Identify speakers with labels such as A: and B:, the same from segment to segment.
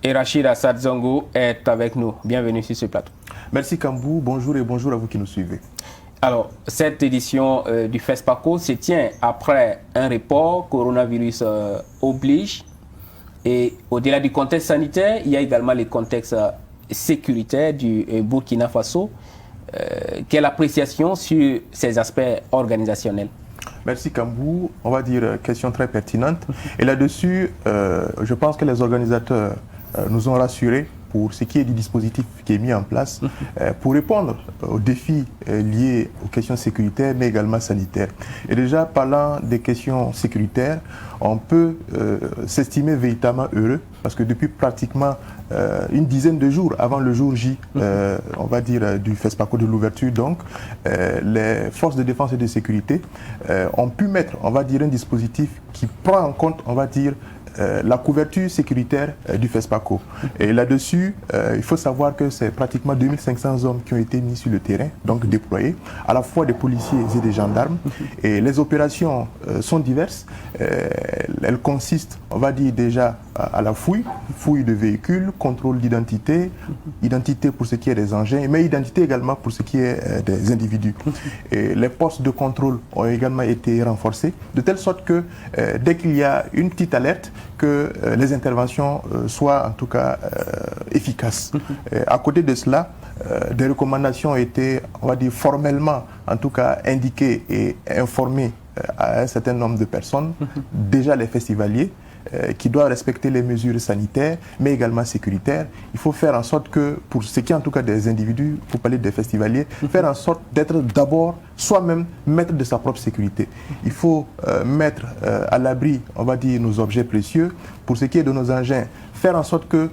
A: Et Rachid Assad Zongo est avec nous. Bienvenue sur ce plateau.
B: Merci Kambou, bonjour et bonjour à vous qui nous suivez.
A: Alors, cette édition du FESPACO se tient après un report, coronavirus oblige. Et au-delà du contexte sanitaire, il y a également le contexte sécuritaire du Burkina Faso. Quelle appréciation sur ces aspects organisationnels?
B: Merci Kambou, on va dire question très pertinente. Et là-dessus, je pense que les organisateurs nous ont rassurés pour ce qui est du dispositif qui est mis en place pour répondre aux défis liés aux questions sécuritaires mais également sanitaires. Et déjà, parlant des questions sécuritaires, on peut s'estimer véritablement heureux parce que depuis pratiquement une dizaine de jours avant le jour J, on va dire du FESPACO de l'ouverture, donc les forces de défense et de sécurité ont pu mettre, on va dire, un dispositif qui prend en compte, on va dire, la couverture sécuritaire du FESPACO. Et là-dessus, il faut savoir que c'est pratiquement 2500 hommes qui ont été mis sur le terrain, donc déployés, à la fois des policiers et des gendarmes. Et les opérations sont diverses. Elles consistent, on va dire déjà, à la fouille de véhicules, contrôle d'identité, identité pour ce qui est des engins, mais identité également pour ce qui est des individus. Et les postes de contrôle ont également été renforcés, de telle sorte que dès qu'il y a une petite alerte, que les interventions soient en tout cas efficaces. À côté de cela, des recommandations ont été, on va dire, formellement, en tout cas, indiquées et informées à un certain nombre de personnes, déjà les festivaliers, qui doivent respecter les mesures sanitaires, mais également sécuritaires. Il faut faire en sorte que, pour ce qui est en tout cas des individus, pour parler des festivaliers, faire en sorte d'être d'abord soi-même maître de sa propre sécurité. Il faut mettre à l'abri, on va dire, nos objets précieux. Pour ce qui est de nos engins, faire en sorte que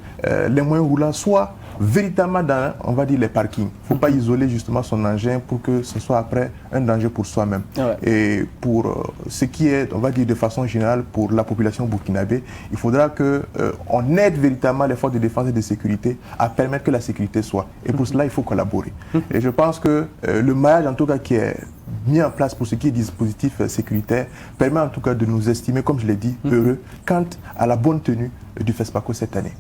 B: les moyens roulants soient véritablement dans, on va dire, les parkings. Il ne faut pas isoler justement son engin pour que ce soit après un danger pour soi-même. Ouais. Et pour ce qui est, on va dire de façon générale, pour la population burkinabé, il faudra qu'on aide véritablement les forces de défense et de sécurité à permettre que la sécurité soit. Et pour cela, il faut collaborer. Et je pense que le maillage, en tout cas, qui est mis en place pour ce qui est dispositif sécuritaire, permet en tout cas de nous estimer, comme je l'ai dit, heureux quant à la bonne tenue du FESPACO cette année.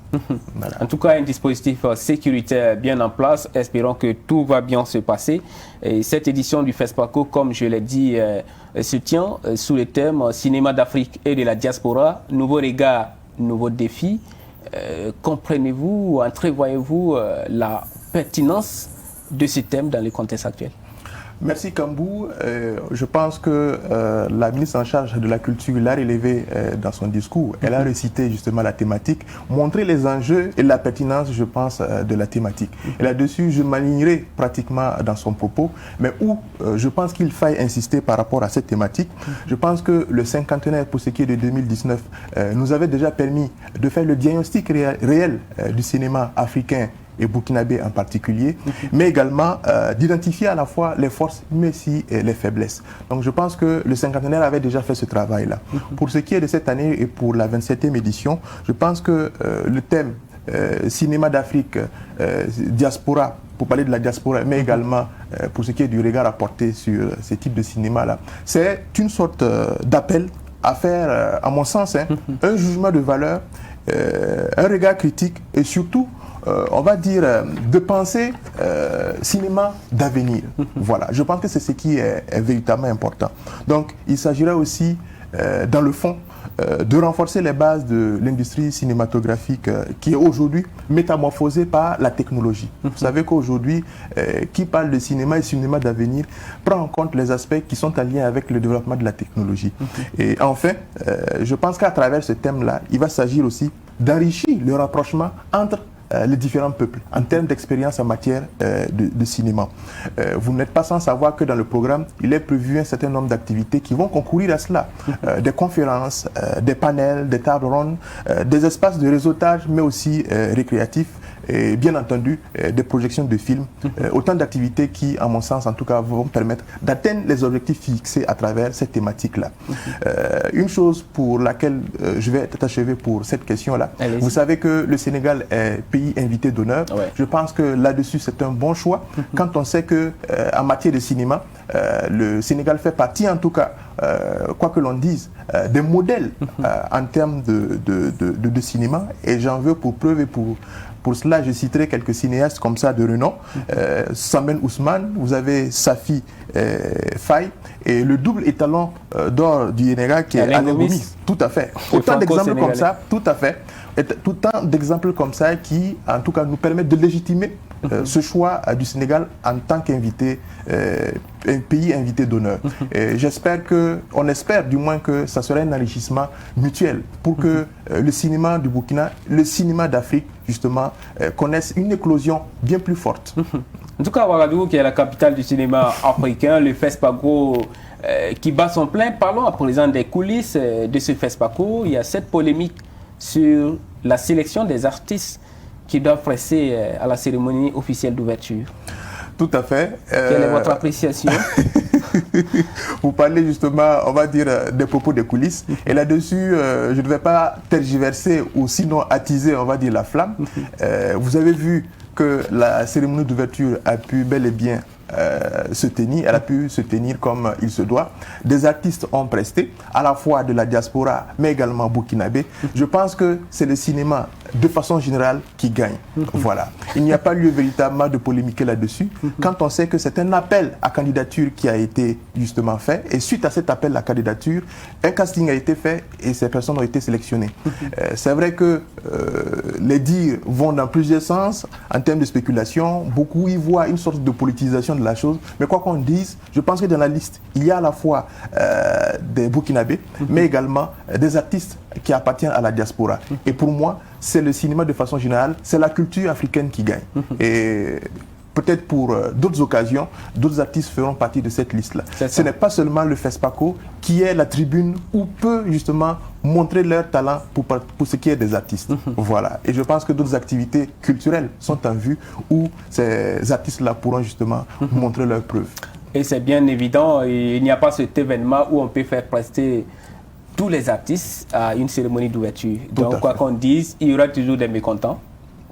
A: Voilà. En tout cas, un dispositif sécuritaire bien en place. Espérons que tout va bien se passer. Et cette édition du FESPACO, comme je l'ai dit, se tient sous le thème Cinéma d'Afrique et de la diaspora. Nouveaux regards, nouveaux défis. Comprenez-vous, entrevoyez-vous la pertinence de ce thème dans le contexte actuel?
B: Merci Kambou. Je pense que la ministre en charge de la culture l'a relevé dans son discours. Elle a recité justement la thématique, montré les enjeux et la pertinence, je pense, de la thématique. Et là-dessus, je m'alignerai pratiquement dans son propos, mais où je pense qu'il faille insister par rapport à cette thématique. Je pense que le cinquantenaire, pour ce qui est de 2019, nous avait déjà permis de faire le diagnostic réel du cinéma africain et burkinabé en particulier, mais également d'identifier à la fois les forces mais aussi les faiblesses. Donc je pense que le cinquantenaire avait déjà fait ce travail-là. Pour ce qui est de cette année et pour la 27e édition, je pense que le thème cinéma d'Afrique, diaspora, pour parler de la diaspora, mais également pour ce qui est du regard à porter sur ce type de cinéma-là, c'est une sorte d'appel à faire, à mon sens, un jugement de valeur, un regard critique et surtout on va dire, de penser cinéma d'avenir. Voilà, je pense que c'est ce qui est véritablement important. Donc, il s'agira aussi, dans le fond, de renforcer les bases de l'industrie cinématographique qui est aujourd'hui métamorphosée par la technologie. Vous savez qu'aujourd'hui, qui parle de cinéma et cinéma d'avenir prend en compte les aspects qui sont en lien avec le développement de la technologie. Et enfin, je pense qu'à travers ce thème-là, il va s'agir aussi d'enrichir le rapprochement entre les différents peuples en termes d'expérience en matière de cinéma. Vous n'êtes pas sans savoir que dans le programme, il est prévu un certain nombre d'activités qui vont concourir à cela. Des conférences, des panels, des tables rondes, des espaces de réseautage, mais aussi récréatifs, et bien entendu des projections de films, autant d'activités qui, à mon sens, en tout cas, vont permettre d'atteindre les objectifs fixés à travers cette thématique-là. Une chose pour laquelle je vais être achevé pour cette question-là, vous savez que le Sénégal est pays invité d'honneur. Ouais. Je pense que là-dessus, c'est un bon choix. Quand on sait que en matière de cinéma, le Sénégal fait partie, en tout cas, quoi que l'on dise, des modèles en termes de cinéma. Et j'en veux pour preuve et pour cela, je citerai quelques cinéastes comme ça de renom. Samen Ousmane, vous avez Safi Faye et le double étalon d'or du Sénégal qui est Alain Gomis. Tout à fait. Autant d'exemples comme ça, tout à fait. Autant d'exemples comme ça qui, en tout cas, nous permettent de légitimer ce choix du Sénégal en tant qu'invité, un pays invité d'honneur. J'espère on espère du moins que ça sera un enrichissement mutuel pour que le cinéma du Burkina, le cinéma d'Afrique, justement, connaissent une éclosion bien plus forte.
A: En tout cas, Ouagadougou, qui est la capitale du cinéma africain, le FESPACO qui bat son plein. Parlons à présent des coulisses de ce FESPACO. Il y a cette polémique sur la sélection des artistes qui doivent presser à la cérémonie officielle d'ouverture.
B: Tout à fait.
A: Quelle est votre appréciation?
B: Vous parlez justement, on va dire, des propos des coulisses. Et là-dessus, je ne vais pas tergiverser ou sinon attiser, on va dire, la flamme. Vous avez vu que la cérémonie d'ouverture a pu bel et bien se tenir, elle a pu se tenir comme il se doit. Des artistes ont presté, à la fois de la diaspora, mais également burkinabé. Je pense que c'est le cinéma, de façon générale, qui gagne. Voilà. Il n'y a pas lieu véritablement de polémiquer là-dessus, quand on sait que c'est un appel à candidature qui a été justement fait, et suite à cet appel à candidature, un casting a été fait et ces personnes ont été sélectionnées. C'est vrai que les dires vont dans plusieurs sens, en termes de spéculation. Beaucoup y voient une sorte de politisation de la chose, mais quoi qu'on dise, je pense que dans la liste, il y a à la fois des Burkinabés, mais également des artistes qui appartiennent à la diaspora. Et pour moi, c'est le cinéma de façon générale, c'est la culture africaine qui gagne. Et peut-être pour d'autres occasions, d'autres artistes feront partie de cette liste-là. Ce n'est pas seulement le FESPACO qui est la tribune où peut justement montrer leur talent pour ce qui est des artistes. Voilà. Et je pense que d'autres activités culturelles sont en vue où ces artistes-là pourront justement montrer leurs preuves.
A: Et c'est bien évident, il n'y a pas cet événement où on peut faire prester tous les artistes à une cérémonie d'ouverture. Donc quoi qu'on dise, il y aura toujours des mécontents.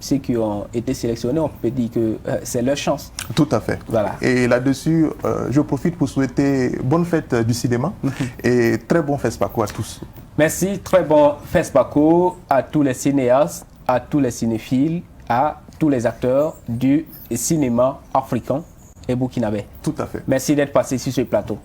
A: Ceux qui ont été sélectionnés, on peut dire que c'est leur chance.
B: Tout à fait.
A: Voilà.
B: Et là-dessus, je profite pour souhaiter bonne fête du cinéma et très bon FESPACO à tous.
A: Merci, très bon FESPACO à tous les cinéastes, à tous les cinéphiles, à tous les acteurs du cinéma africain et burkinabé.
B: Tout à fait.
A: Merci d'être passé sur ce plateau.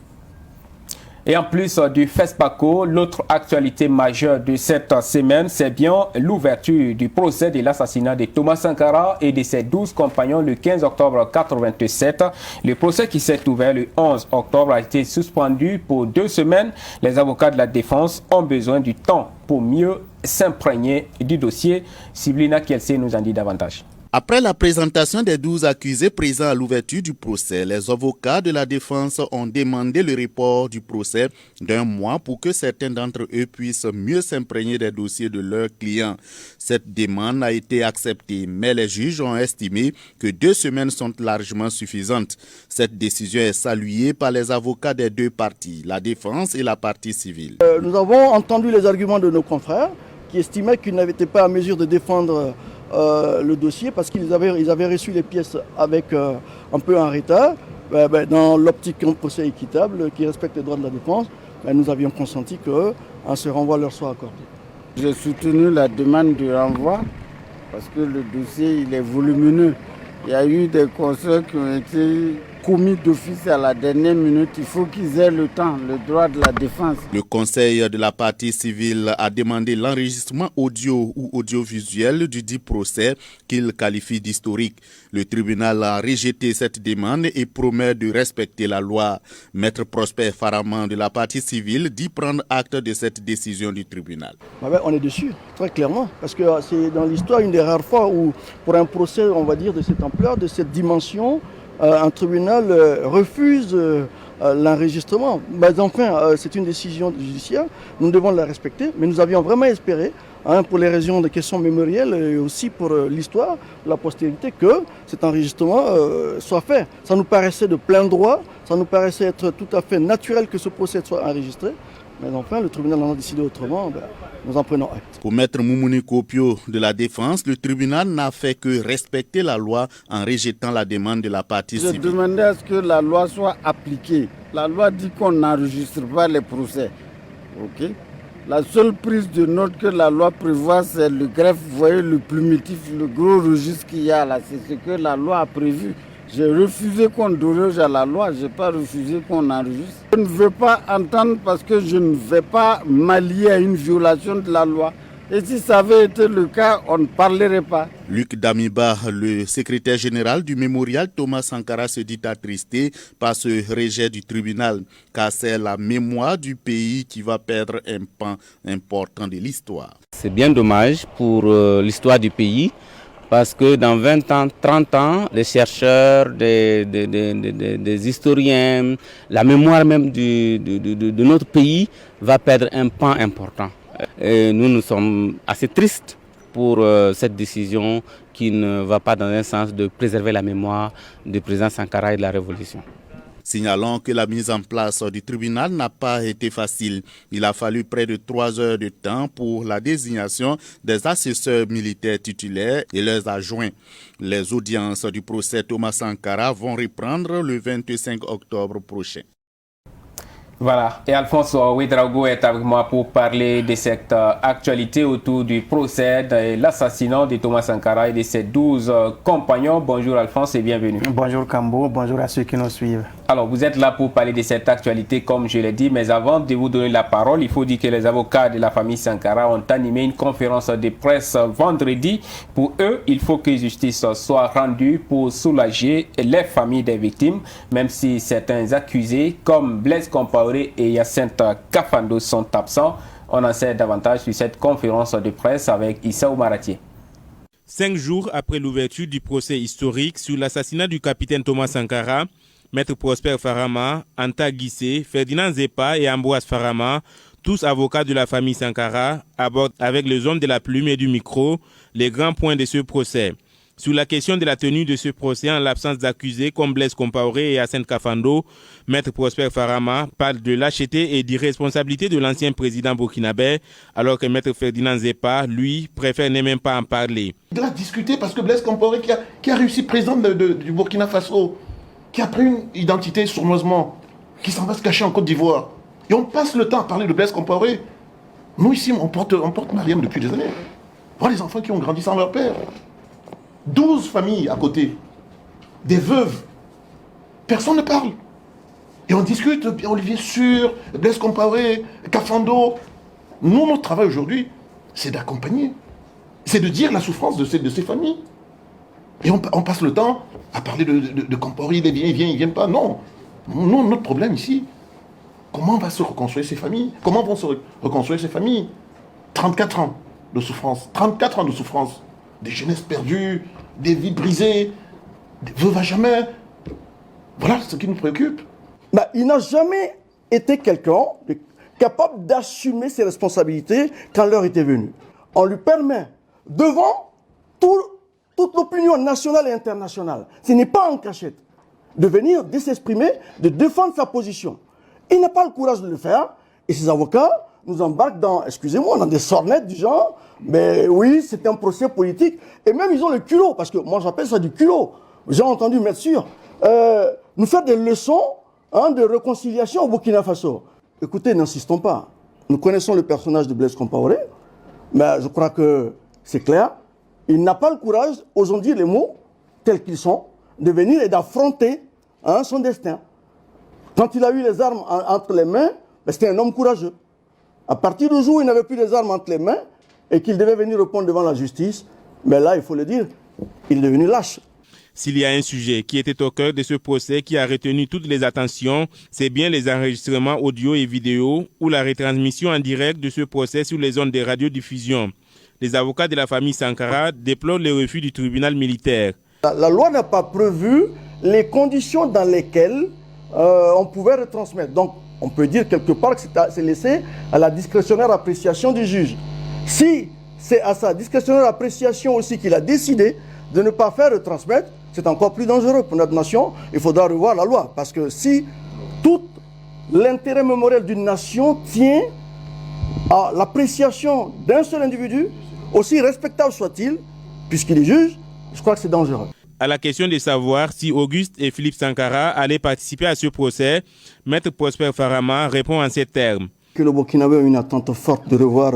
A: Et en plus du FESPACO, l'autre actualité majeure de cette semaine, c'est bien l'ouverture du procès de l'assassinat de Thomas Sankara et de ses 12 compagnons le 15 octobre 1987. Le procès qui s'est ouvert le 11 octobre a été suspendu pour 2 semaines. Les avocats de la défense ont besoin du temps pour mieux s'imprégner du dossier. Siblina Kielsé nous en dit davantage.
C: Après la présentation des 12 accusés présents à l'ouverture du procès, les avocats de la défense ont demandé le report du procès d'1 mois pour que certains d'entre eux puissent mieux s'imprégner des dossiers de leurs clients. Cette demande a été acceptée, mais les juges ont estimé que 2 semaines sont largement suffisantes. Cette décision est saluée par les avocats des 2 parties, la défense et la partie civile.
D: Nous avons entendu les arguments de nos confrères qui estimaient qu'ils n'étaient pas à mesure de défendre le dossier parce qu'ils avaient reçu les pièces avec un peu en retard. Dans l'optique d'un procès équitable qui respecte les droits de la défense, nous avions consenti qu'un ce renvoi leur soit accordé.
E: J'ai soutenu la demande de renvoi parce que le dossier il est volumineux. Il y a eu des constats qui ont été commis d'office à la dernière minute. Il faut qu'ils aient le temps, le droit de la défense.
C: Le conseil de la partie civile a demandé l'enregistrement audio ou audiovisuel du dit procès qu'il qualifie d'historique. Le tribunal a rejeté cette demande et promet de respecter la loi. Maître Prosper Faraman de la partie civile dit prendre acte de cette décision du tribunal.
D: On est dessus, très clairement, parce que c'est dans l'histoire une des rares fois où pour un procès, on va dire, de cette ampleur, de cette dimension, un tribunal refuse l'enregistrement. Mais enfin, c'est une décision judiciaire, nous devons la respecter, mais nous avions vraiment espéré, pour les raisons de questions mémorielles et aussi pour l'histoire, la postérité, que cet enregistrement soit fait. Ça nous paraissait de plein droit, ça nous paraissait être tout à fait naturel que ce procès soit enregistré. Mais enfin, le tribunal en a décidé autrement, nous en prenons acte.
C: Pour maître Moumouni Kopio de la Défense, le tribunal n'a fait que respecter la loi en rejetant la demande de la partie civile.
E: Je demandais à ce que la loi soit appliquée. La loi dit qu'on n'enregistre pas les procès. Okay? La seule prise de note que la loi prévoit, c'est le greffe, vous voyez, le plumitif, le gros registre qu'il y a là. C'est ce que la loi a prévu. J'ai refusé qu'on déroge à la loi, je n'ai pas refusé qu'on enregistre. Je ne veux pas entendre parce que je ne vais pas m'allier à une violation de la loi. Et si ça avait été le cas, on ne parlerait pas.
C: Luc Damiba, le secrétaire général du mémorial Thomas Sankara, se dit attristé par ce rejet du tribunal, car c'est la mémoire du pays qui va perdre un pan important de l'histoire.
F: C'est bien dommage pour l'histoire du pays. Parce que dans 20 ans, 30 ans, les chercheurs, des historiens, la mémoire même de notre pays va perdre un pan important. Et nous sommes assez tristes pour cette décision qui ne va pas dans un sens de préserver la mémoire du président Sankara et de la Révolution.
C: Signalons que la mise en place du tribunal n'a pas été facile. Il a fallu près de 3 heures de temps pour la désignation des assesseurs militaires titulaires et leurs adjoints. Les audiences du procès Thomas Sankara vont reprendre le 25 octobre prochain.
A: Voilà, et Alphonse Ouedraogo est avec moi pour parler de cette actualité autour du procès de l'assassinat de Thomas Sankara et de ses 12 compagnons. Bonjour Alphonse et bienvenue.
G: Bonjour Kambo, bonjour à ceux qui nous suivent.
A: Alors vous êtes là pour parler de cette actualité comme je l'ai dit, mais avant de vous donner la parole, il faut dire que les avocats de la famille Sankara ont animé une conférence de presse vendredi. Pour eux, il faut que justice soit rendue pour soulager les familles des victimes, même si certains accusés comme Blaise Compaoré et Hyacinthe Kafando sont absents. On en sait davantage sur cette conférence de presse avec Issa Oumaratié.
H: 5 jours après l'ouverture du procès historique sur l'assassinat du capitaine Thomas Sankara, Maître Prosper Farama, Anta Guissé, Ferdinand Zepa et Ambroise Farama, tous avocats de la famille Sankara, abordent avec les hommes de la plume et du micro les grands points de ce procès. Sur la question de la tenue de ce procès en l'absence d'accusés comme Blaise Compaoré et Hyacinthe Kafando, Maître Prosper Farama parle de lâcheté et d'irresponsabilité de l'ancien président burkinabé, alors que Maître Ferdinand Zepa, lui, préfère ne même pas en parler.
I: Il a discuté parce que Blaise Compaoré, qui a réussi président du Burkina Faso, qui a pris une identité sournoisement, qui s'en va se cacher en Côte d'Ivoire. Et on passe le temps à parler de Blaise Compaoré. Nous ici, on porte Mariam depuis des années. Voilà les enfants qui ont grandi sans leur père. 12 familles à côté. Des veuves. Personne ne parle. Et on discute, Olivier Sur, Blaise Compaoré, Kafando. Nous, notre travail aujourd'hui, c'est d'accompagner. C'est de dire la souffrance de ces familles. Et on passe le temps à parler de Compaoré, il vient, il vient pas. Non. Nous, notre problème ici, comment va se reconstruire ces familles? Comment vont se reconstruire ces familles? 34 ans de souffrance. 34 ans de souffrance. Des jeunesses perdues, des vies brisées, des veuves à jamais. Voilà ce qui nous préoccupe.
D: Il n'a jamais été quelqu'un capable d'assumer ses responsabilités quand l'heure était venue. On lui permet, devant toute l'opinion nationale et internationale, ce n'est pas en cachette, de venir, de s'exprimer, de défendre sa position. Il n'a pas le courage de le faire, et ses avocats nous embarquent dans, excusez-moi, dans des sornettes du genre, mais oui, c'est un procès politique, et même ils ont le culot, parce que moi j'appelle ça du culot. J'ai entendu, bien sûr, nous faire des leçons de réconciliation au Burkina Faso. Écoutez, n'insistons pas. Nous connaissons le personnage de Blaise Compaoré, mais je crois que c'est clair. Il n'a pas le courage, osons dire les mots tels qu'ils sont, de venir et d'affronter son destin. Quand il a eu les armes entre les mains, c'était un homme courageux. À partir du jour où il n'avait plus les armes entre les mains et qu'il devait venir répondre devant la justice, mais là, il faut le dire, il est devenu lâche.
H: S'il y a un sujet qui était au cœur de ce procès qui a retenu toutes les attentions, c'est bien les enregistrements audio et vidéo ou la retransmission en direct de ce procès sur les ondes de radiodiffusion. Les avocats de la famille Sankara déplorent le refus du tribunal militaire.
D: La loi n'a pas prévu les conditions dans lesquelles on pouvait retransmettre. Donc, on peut dire quelque part que c'est laissé à la discrétionnaire appréciation du juge. Si c'est à sa discrétionnaire appréciation aussi qu'il a décidé de ne pas faire retransmettre, c'est encore plus dangereux pour notre nation. Il faudra revoir la loi. Parce que si tout l'intérêt mémoriel d'une nation tient à l'appréciation d'un seul individu, aussi respectable soit-il, puisqu'il est juge, je crois que c'est dangereux.
H: À la question de savoir si Auguste et Philippe Sankara allaient participer à ce procès, Maître Prosper Farama répond en ces termes.
D: Que le Burkinabé a une attente forte de revoir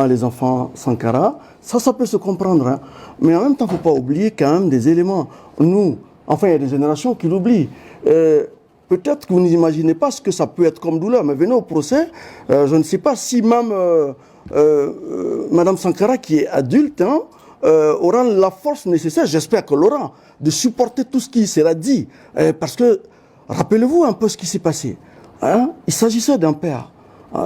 D: les enfants Sankara, ça peut se comprendre. Hein. Mais en même temps, il ne faut pas oublier quand même des éléments. Nous, enfin, il y a des générations qui l'oublient. Peut-être que vous n'imaginez pas ce que ça peut être comme douleur, mais venez au procès, je ne sais pas si même Madame Sankara, qui est adulte, hein, aura la force nécessaire, j'espère que l'aura, de supporter tout ce qui sera dit. Parce que, rappelez-vous un peu ce qui s'est passé. Hein? Il s'agissait d'un père,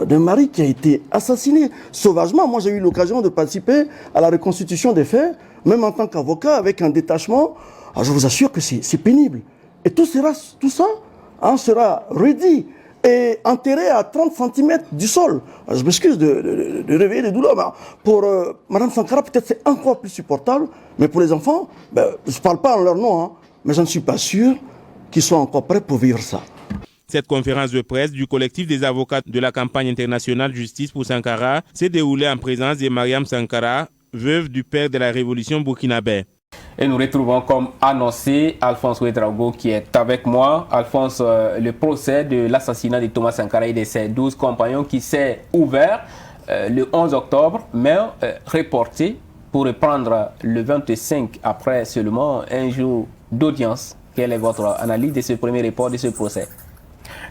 D: d'un mari qui a été assassiné sauvagement. Moi, j'ai eu l'occasion de participer à la reconstitution des faits, même en tant qu'avocat, avec un détachement. Alors, je vous assure que c'est pénible. Et tout ça sera redit et enterré à 30 cm du sol. Alors, je m'excuse de réveiller les douleurs, mais pour Mme Sankara, peut-être c'est encore plus supportable, mais pour les enfants, je ne parle pas en leur nom, hein, mais je ne suis pas sûr qu'ils soient encore prêts pour vivre ça.
H: Cette conférence de presse du collectif des avocats de la campagne internationale Justice pour Sankara s'est déroulée en présence de Mariam Sankara, veuve du père de la révolution burkinabé.
A: Et nous retrouvons comme annoncé Alphonse Ouedraogo qui est avec moi. Alphonse, le procès de l'assassinat de Thomas Sankara et de ses 12 compagnons qui s'est ouvert le 11 octobre, mais reporté pour reprendre le 25 après seulement un jour d'audience. Quelle est votre analyse de ce premier report de ce procès?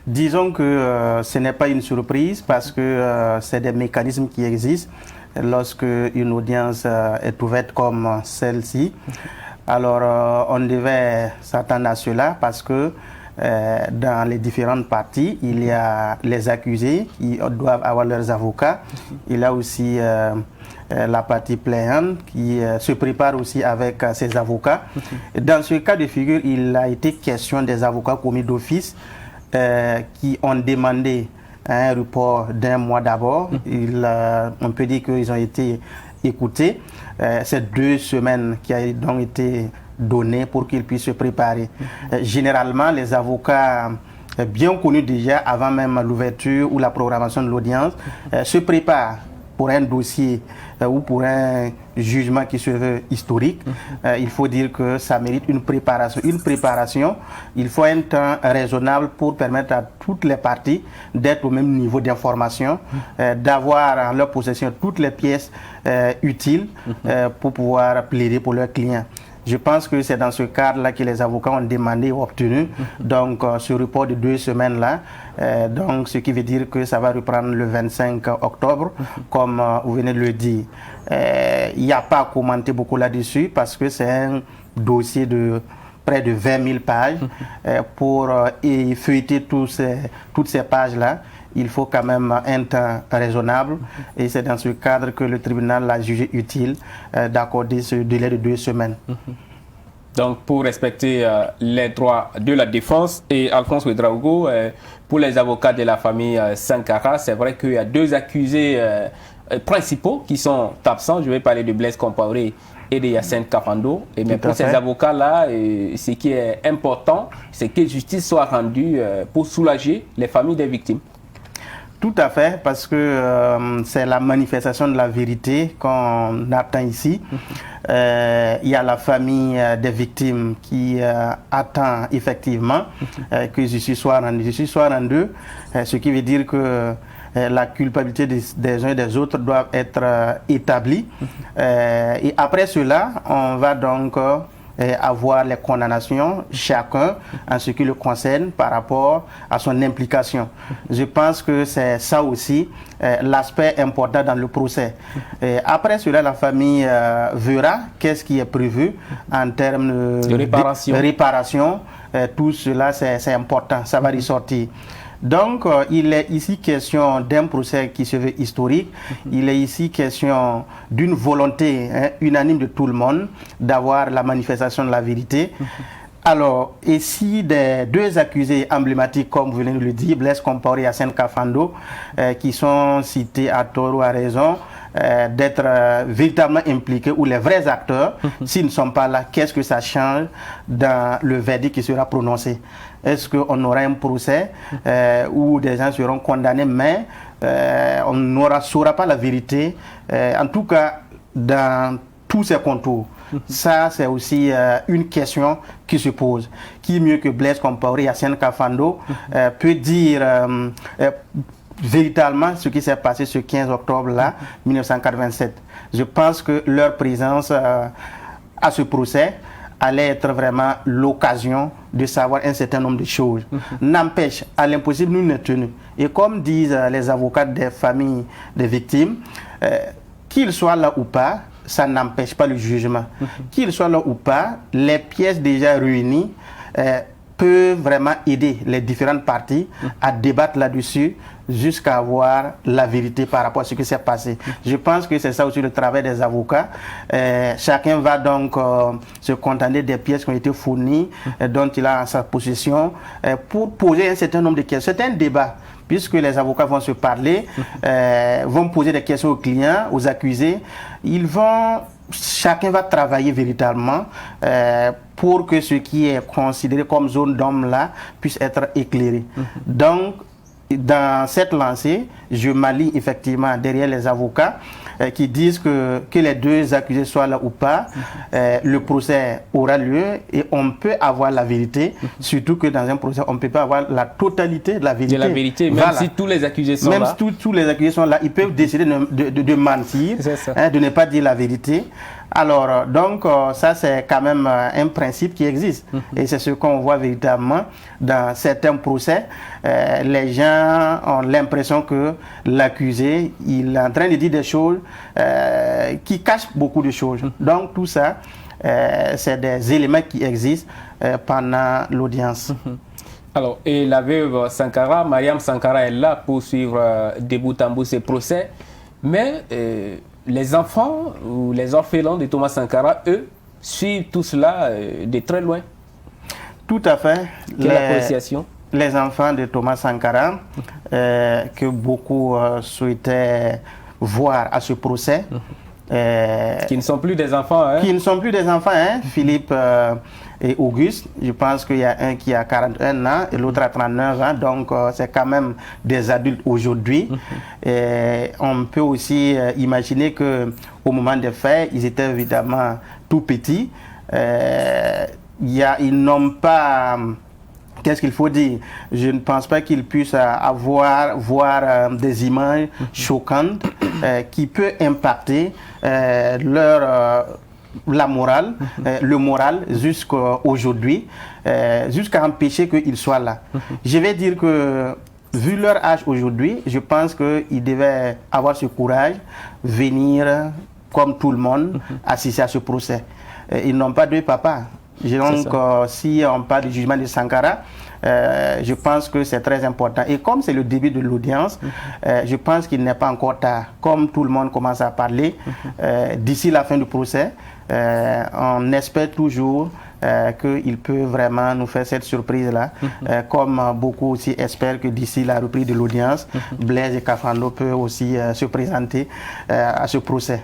G: Disons que ce n'est pas une surprise parce que c'est des mécanismes qui existent lorsque une audience est ouverte comme celle-ci. Alors on devait s'attendre à cela parce que dans les différentes parties, il y a les accusés qui doivent avoir leurs avocats. Il y a aussi la partie plaignante qui se prépare aussi avec ses avocats. Dans ce cas de figure, il a été question des avocats commis d'office qui ont demandé un report d'un mois d'abord. On peut dire qu'ils ont été écoutés. C'est 2 semaines qui ont donc été données pour qu'ils puissent se préparer. Généralement, les avocats bien connus déjà avant même l'ouverture ou la programmation de l'audience se préparent pour un dossier ou pour un jugement qui se veut historique. Il faut dire que ça mérite une préparation. Une préparation, il faut un temps raisonnable pour permettre à toutes les parties d'être au même niveau d'information, d'avoir en leur possession toutes les pièces utiles pour pouvoir plaider pour leurs clients. Je pense que c'est dans ce cadre-là que les avocats ont demandé et obtenu donc ce report de 2 semaines-là. Donc ce qui veut dire que ça va reprendre le 25 octobre, comme vous venez de le dire. Il n'y a pas à commenter beaucoup là-dessus parce que c'est un dossier de près de 20 000 pages. Pour feuilleter toutes ces pages-là, il faut quand même un temps raisonnable et c'est dans ce cadre que le tribunal l'a jugé utile d'accorder ce délai de 2 semaines.
A: Donc pour respecter les droits de la défense, et Alphonse Ouedraogo, pour les avocats de la famille Sankara, c'est vrai qu'il y a 2 accusés principaux qui sont absents. Je vais parler de Blaise Compaoré et de Yacine Kafando. Mais pour ces avocats-là, ce qui est important, c'est que justice soit rendue pour soulager les familles des victimes.
G: Tout à fait, parce que c'est la manifestation de la vérité qu'on attend ici. Il y a la famille des victimes qui attend effectivement que justice soit rendue. Justice soit rendue, ce qui veut dire que la culpabilité des uns et des autres doit être établie. Et après cela, on va donc avoir les condamnations, chacun en ce qui le concerne par rapport à son implication. Je pense que c'est ça aussi l'aspect important dans le procès. Après cela, la famille verra qu'est-ce qui est prévu en termes de réparation. Tout cela, c'est important, ça va ressortir. Donc, il est ici question d'un procès qui se veut historique. Il est ici question d'une volonté unanime de tout le monde d'avoir la manifestation de la vérité. Alors, ici, des deux accusés emblématiques, comme vous venez de le dire, Blaise Compaoré et Hassen Kafando, qui sont cités à tort ou à raison, d'être véritablement impliqués, ou les vrais acteurs, s'ils ne sont pas là, qu'est-ce que ça change dans le verdict qui sera prononcé? Est-ce qu'on aura un procès où des gens seront condamnés, mais on ne saura pas la vérité, en tout cas dans tous ces contours? Ça, c'est aussi une question qui se pose. Qui mieux que Blaise Compaoré et Hassen Kafando peut dire véritablement ce qui s'est passé ce 15 octobre-là, 1987. Je pense que leur présence à ce procès allait être vraiment l'occasion de savoir un certain nombre de choses. N'empêche, à l'impossible, nous ne tenons. Et comme disent les avocats des familles des victimes, qu'ils soient là ou pas, ça n'empêche pas le jugement. Qu'ils soient là ou pas, les pièces déjà réunies peuvent vraiment aider les différentes parties à débattre là-dessus jusqu'à avoir la vérité par rapport à ce qui s'est passé. Je pense que c'est ça aussi le travail des avocats. Chacun va donc se contenter des pièces qui ont été fournies, dont il a en sa possession, pour poser un certain nombre de questions. C'est un débat, puisque les avocats vont se parler, vont poser des questions aux clients, aux accusés. Chacun va travailler véritablement pour que ce qui est considéré comme zone d'ombre là puisse être éclairé. Donc, dans cette lancée, je m'allie effectivement derrière les avocats qui disent que les deux accusés soient là ou pas, le procès aura lieu et on peut avoir la vérité, surtout que dans un procès, on ne peut pas avoir la totalité de la vérité.
A: De la vérité, même si tous les accusés sont là.
G: Même si tous les accusés sont là, ils peuvent décider de mentir, de ne pas dire la vérité. Alors, donc, ça, c'est quand même un principe qui existe. Et c'est ce qu'on voit véritablement dans certains procès. Les gens ont l'impression que l'accusé, il est en train de dire des choses qui cachent beaucoup de choses. Donc, tout ça, c'est des éléments qui existent pendant l'audience.
A: Alors, et la veuve Sankara, Mariam Sankara, est là pour suivre de bout en bout ces procès. Mais les enfants ou les orphelins de Thomas Sankara, eux, suivent tout cela de très loin.
G: Tout à fait.
A: Quelle appréciation?
G: Les enfants de Thomas Sankara, que beaucoup souhaitaient voir à ce procès.
A: Qui ne sont plus des enfants. Hein?
G: Qui ne sont plus des enfants, hein? Philippe et Auguste. Je pense qu'il y a un qui a 41 ans et l'autre a 39 ans. Donc, c'est quand même des adultes aujourd'hui. On peut aussi imaginer qu'au moment des faits, ils étaient évidemment tout petits. Ils n'ont pas... Qu'est-ce qu'il faut dire? Je ne pense pas qu'ils puissent voir des images choquantes qui peuvent impacter la morale, le moral jusqu'à aujourd'hui, jusqu'à empêcher qu'ils soient là. Je vais dire que, vu leur âge aujourd'hui, je pense qu'ils devaient avoir ce courage, venir, comme tout le monde, assister à ce procès. Ils n'ont pas deux papas. Donc, si on parle du jugement de Sankara, je pense que c'est très important. Et comme c'est le début de l'audience, je pense qu'il n'est pas encore tard. Comme tout le monde commence à parler, d'ici la fin du procès, on espère toujours qu'il peut vraiment nous faire cette surprise-là. Comme beaucoup aussi espèrent que d'ici la reprise de l'audience, Blaise et Kafando peuvent aussi se présenter à ce procès.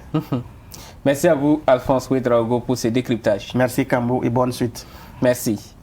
A: Merci à vous, Alphonse Ouedraogo, pour ce décryptage.
G: Merci, Kambo, et bonne suite.
A: Merci.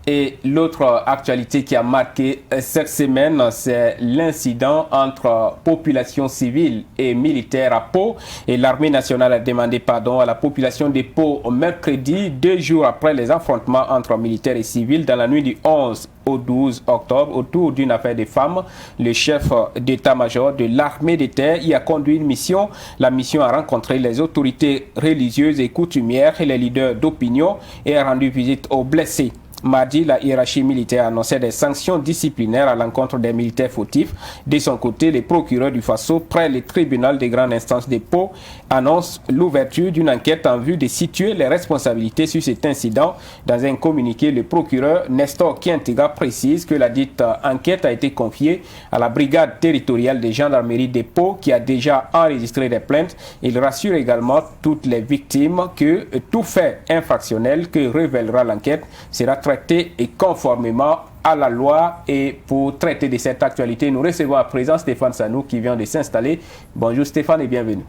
A: Et l'autre actualité qui a marqué cette semaine, c'est l'incident entre population civile et militaire à Pau. Et l'armée nationale a demandé pardon à la population de Pau mercredi, 2 jours après les affrontements entre militaires et civils dans la nuit du 11 au 12 octobre autour d'une affaire de femmes. Le chef d'état-major de l'armée de terre y a conduit une mission. La mission a rencontré les autorités religieuses et coutumières et les leaders d'opinion et a rendu visite aux blessés. Mardi, la hiérarchie militaire annonçait des sanctions disciplinaires à l'encontre des militaires fautifs. De son côté, le procureur du Faso, près le tribunal de grande instance de Pau, annonce l'ouverture d'une enquête en vue de situer les responsabilités sur cet incident. Dans un communiqué, le procureur Nestor Kientiga précise que la dite enquête a été confiée à la brigade territoriale de gendarmerie de Pau qui a déjà enregistré des plaintes. Il rassure également toutes les victimes que tout fait infractionnel que révélera l'enquête sera traité traiter et conformément à la loi. Et pour traiter de cette actualité, nous recevons à présent Stéphane Sanou qui vient de s'installer. Bonjour Stéphane et bienvenue.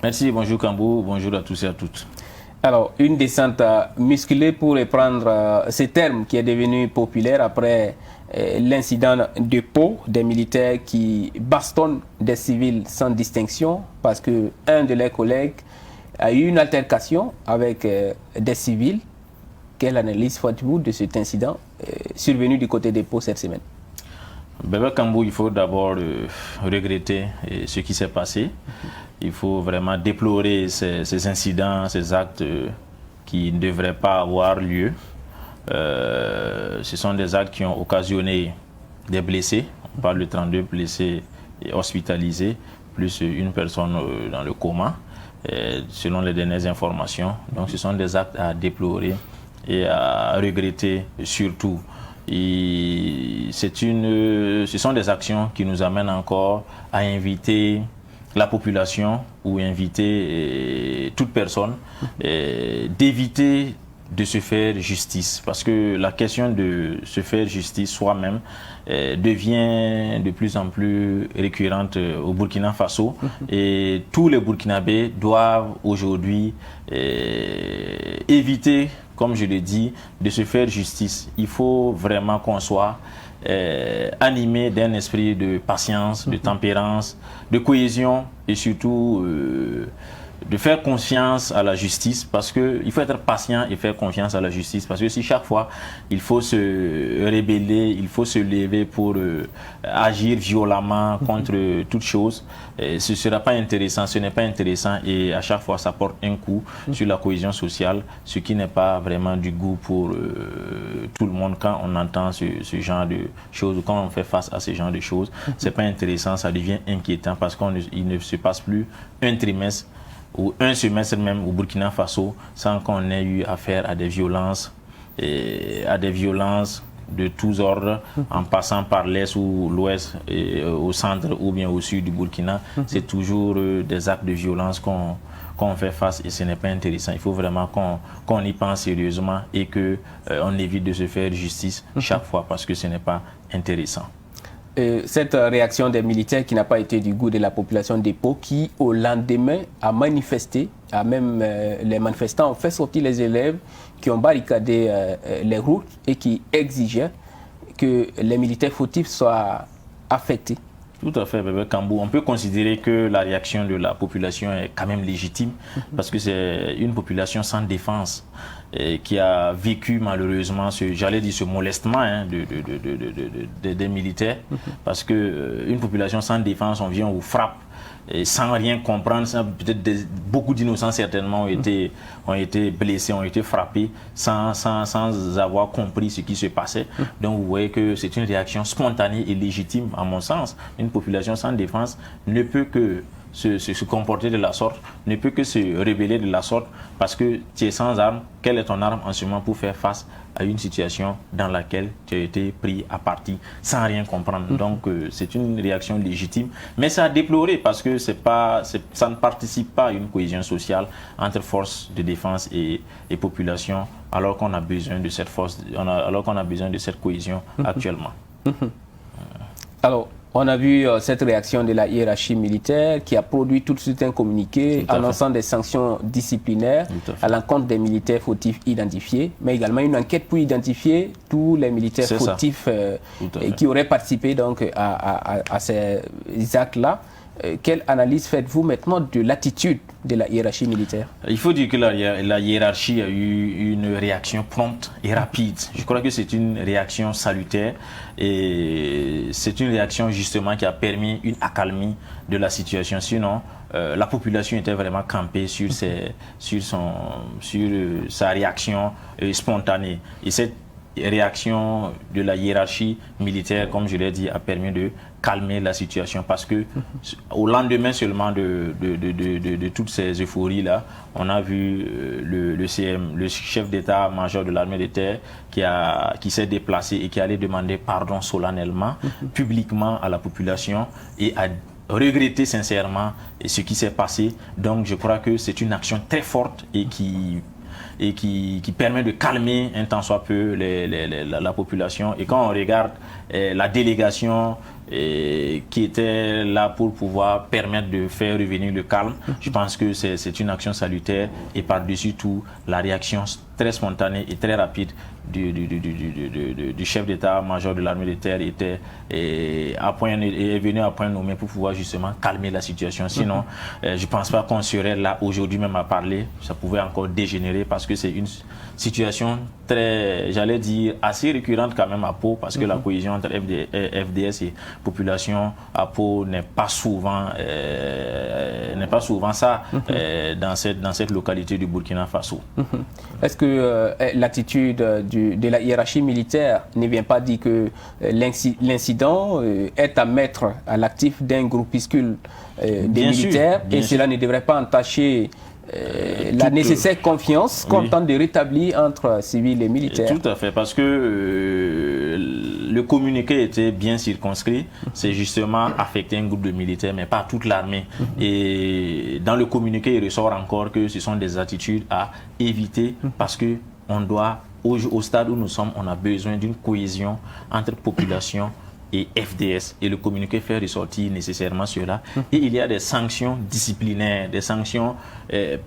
J: Merci, bonjour Cambou, bonjour à tous et à toutes.
A: Alors, une descente musclée pour reprendre ce terme qui est devenu populaire après l'incident de Pau, des militaires qui bastonnent des civils sans distinction parce qu'un de leurs collègues a eu une altercation avec des civils. Quelle analyse faites-vous de cet incident survenu du côté de Pau cette semaine?
J: Bébé Cambou, il faut d'abord regretter ce qui s'est passé. Il faut vraiment déplorer ces incidents, ces actes qui ne devraient pas avoir lieu. Ce sont des actes qui ont occasionné des blessés. On parle de 32 blessés et hospitalisés, plus une personne dans le coma, selon les dernières informations. Donc ce sont des actes à déplorer et à regretter surtout. Ce sont des actions qui nous amènent encore à inviter la population ou inviter toute personne d'éviter de se faire justice, parce que la question de se faire justice soi-même devient de plus en plus récurrente au Burkina Faso et tous les Burkinabés doivent aujourd'hui éviter, comme je l'ai dit, de se faire justice. Il faut vraiment qu'on soit animé d'un esprit de patience, de tempérance, de cohésion et surtout de faire confiance à la justice, parce qu'il faut être patient et faire confiance à la justice, parce que si chaque fois il faut se rébeller, il faut se lever pour agir violemment contre toute chose, ce ne sera pas intéressant, ce n'est pas intéressant et à chaque fois ça porte un coup sur la cohésion sociale, ce qui n'est pas vraiment du goût pour tout le monde quand on entend ce genre de choses, quand on fait face à ce genre de choses, c'est pas intéressant, ça devient inquiétant parce qu'il ne se passe plus un trimestre ou un semestre même au Burkina Faso sans qu'on ait eu affaire à des violences de tous ordres, en passant par l'est ou l'ouest, au centre ou bien au sud du Burkina. C'est toujours des actes de violence qu'on fait face et ce n'est pas intéressant. Il faut vraiment qu'on y pense sérieusement et qu'on évite de se faire justice chaque fois parce que ce n'est pas intéressant.
A: Cette réaction des militaires qui n'a pas été du goût de la population de Pau, qui au lendemain a manifesté, les manifestants ont fait sortir les élèves qui ont barricadé les routes et qui exigeaient que les militaires fautifs soient affectés.
J: Tout à fait, Bébé Cambou. On peut considérer que la réaction de la population est quand même légitime parce que c'est une population sans défense qui a vécu malheureusement ce molestement des militaires parce qu'une population sans défense, on vient, on vous frappe et sans rien comprendre. Peut-être beaucoup d'innocents certainement ont été blessés, ont été frappés sans avoir compris ce qui se passait. Donc vous voyez que c'est une réaction spontanée et légitime à mon sens. Une population sans défense ne peut que se comporter de la sorte, ne peut que se rebeller de la sorte parce que tu es sans arme. Quelle est ton arme en ce moment pour faire face à une situation dans laquelle tu as été pris à partie sans rien comprendre? Donc c'est une réaction légitime, mais ça a déploré parce que ça ne participe pas à une cohésion sociale entre forces de défense et population, alors qu'on a besoin de cette alors qu'on a besoin de cette cohésion actuellement.
A: Alors, on a vu cette réaction de la hiérarchie militaire qui a produit tout de suite un communiqué annonçant des sanctions disciplinaires à l'encontre des militaires fautifs identifiés, mais également une enquête pour identifier tous les militaires fautifs qui auraient participé donc, à ces actes-là. Quelle analyse faites-vous maintenant de l'attitude de la hiérarchie militaire?
J: Il faut dire que la hiérarchie a eu une réaction prompte et rapide. Je crois que c'est une réaction salutaire et c'est une réaction justement qui a permis une accalmie de la situation. Sinon, la population était vraiment campée sur sa réaction spontanée. Et cette réaction de la hiérarchie militaire, comme je l'ai dit, a permis de calmer la situation parce que au lendemain seulement de toutes ces euphories là, on a vu le chef d'état-major de l'armée de terre qui s'est déplacé et qui allait demander pardon solennellement, publiquement à la population et a regretter sincèrement ce qui s'est passé. Donc je crois que c'est une action très forte et qui et qui permet de calmer un tant soit peu la population. Et quand on regarde la délégation qui était là pour pouvoir permettre de faire revenir le calme, je pense que c'est une action salutaire, et par-dessus tout, la réaction très spontanée et très rapide du chef d'état-major de l'armée de terre est venu à point nommé pour pouvoir justement calmer la situation. Sinon, je ne pense pas qu'on serait là aujourd'hui même à parler. Ça pouvait encore dégénérer, parce que c'est une situation très, j'allais dire, assez récurrente quand même à Pau, parce que la cohésion entre FDS et population à Pau n'est pas souvent ça dans cette localité du Burkina Faso.
A: Est-ce que l'attitude de la hiérarchie militaire ne vient pas dire que l'incident est à mettre à l'actif d'un groupuscule des militaires, et cela ne devrait pas entacher la nécessaire confiance qu'on tente de rétablir entre civils et militaires?
J: Tout à fait, parce que le communiqué était bien circonscrit. C'est justement affecter un groupe de militaires, mais pas toute l'armée. Et dans le communiqué, il ressort encore que ce sont des attitudes à éviter, parce que on doit, au stade où nous sommes, on a besoin d'une cohésion entre population et FDS, et le communiqué fait ressortir nécessairement cela. Et il y a des sanctions disciplinaires, des sanctions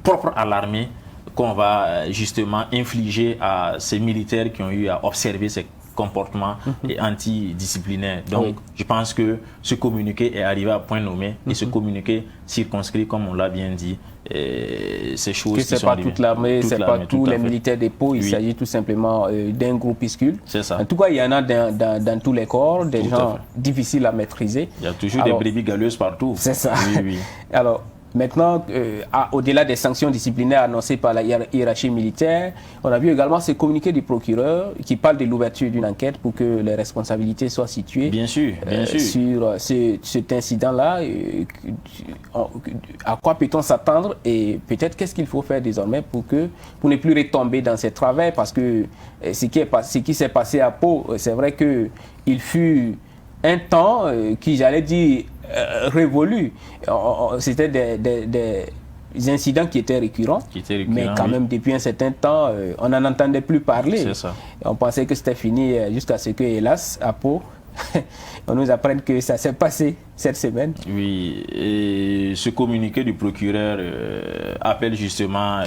J: propres à l'armée qu'on va justement infliger à ces militaires qui ont eu à observer ces comportements antidisciplinaires. Donc, je pense que ce communiqué est arrivé à point nommé, et ce communiqué circonscrit, comme on l'a bien dit, ces choses qui sont arrivées.
A: Toute l'armée, c'est pas tous les militaires des Pau, il s'agit tout simplement d'un groupuscule.
J: C'est ça.
A: En tout cas, il y en a dans tous les corps, des gens difficiles à maîtriser.
J: Il y a toujours des brebis galeuses partout.
A: C'est ça. Alors, maintenant, au-delà des sanctions disciplinaires annoncées par la hiérarchie militaire, on a vu également ce communiqué du procureur qui parle de l'ouverture d'une enquête pour que les responsabilités soient situées.
J: Bien sûr,
A: sur cet incident-là. À quoi peut-on s'attendre, et peut-être qu'est-ce qu'il faut faire désormais pour ne plus retomber dans ces travers, parce que ce qui s'est passé à Pau, c'est vrai qu'il fut un temps qui, j'allais dire, révolu. C'était des incidents qui étaient récurrents, mais quand même depuis un certain temps, on n'en entendait plus parler.
J: C'est ça.
A: On pensait que c'était fini jusqu'à ce que, hélas, à Pau, on nous apprenne que ça s'est passé cette semaine.
J: Oui, et ce communiqué du procureur appelle justement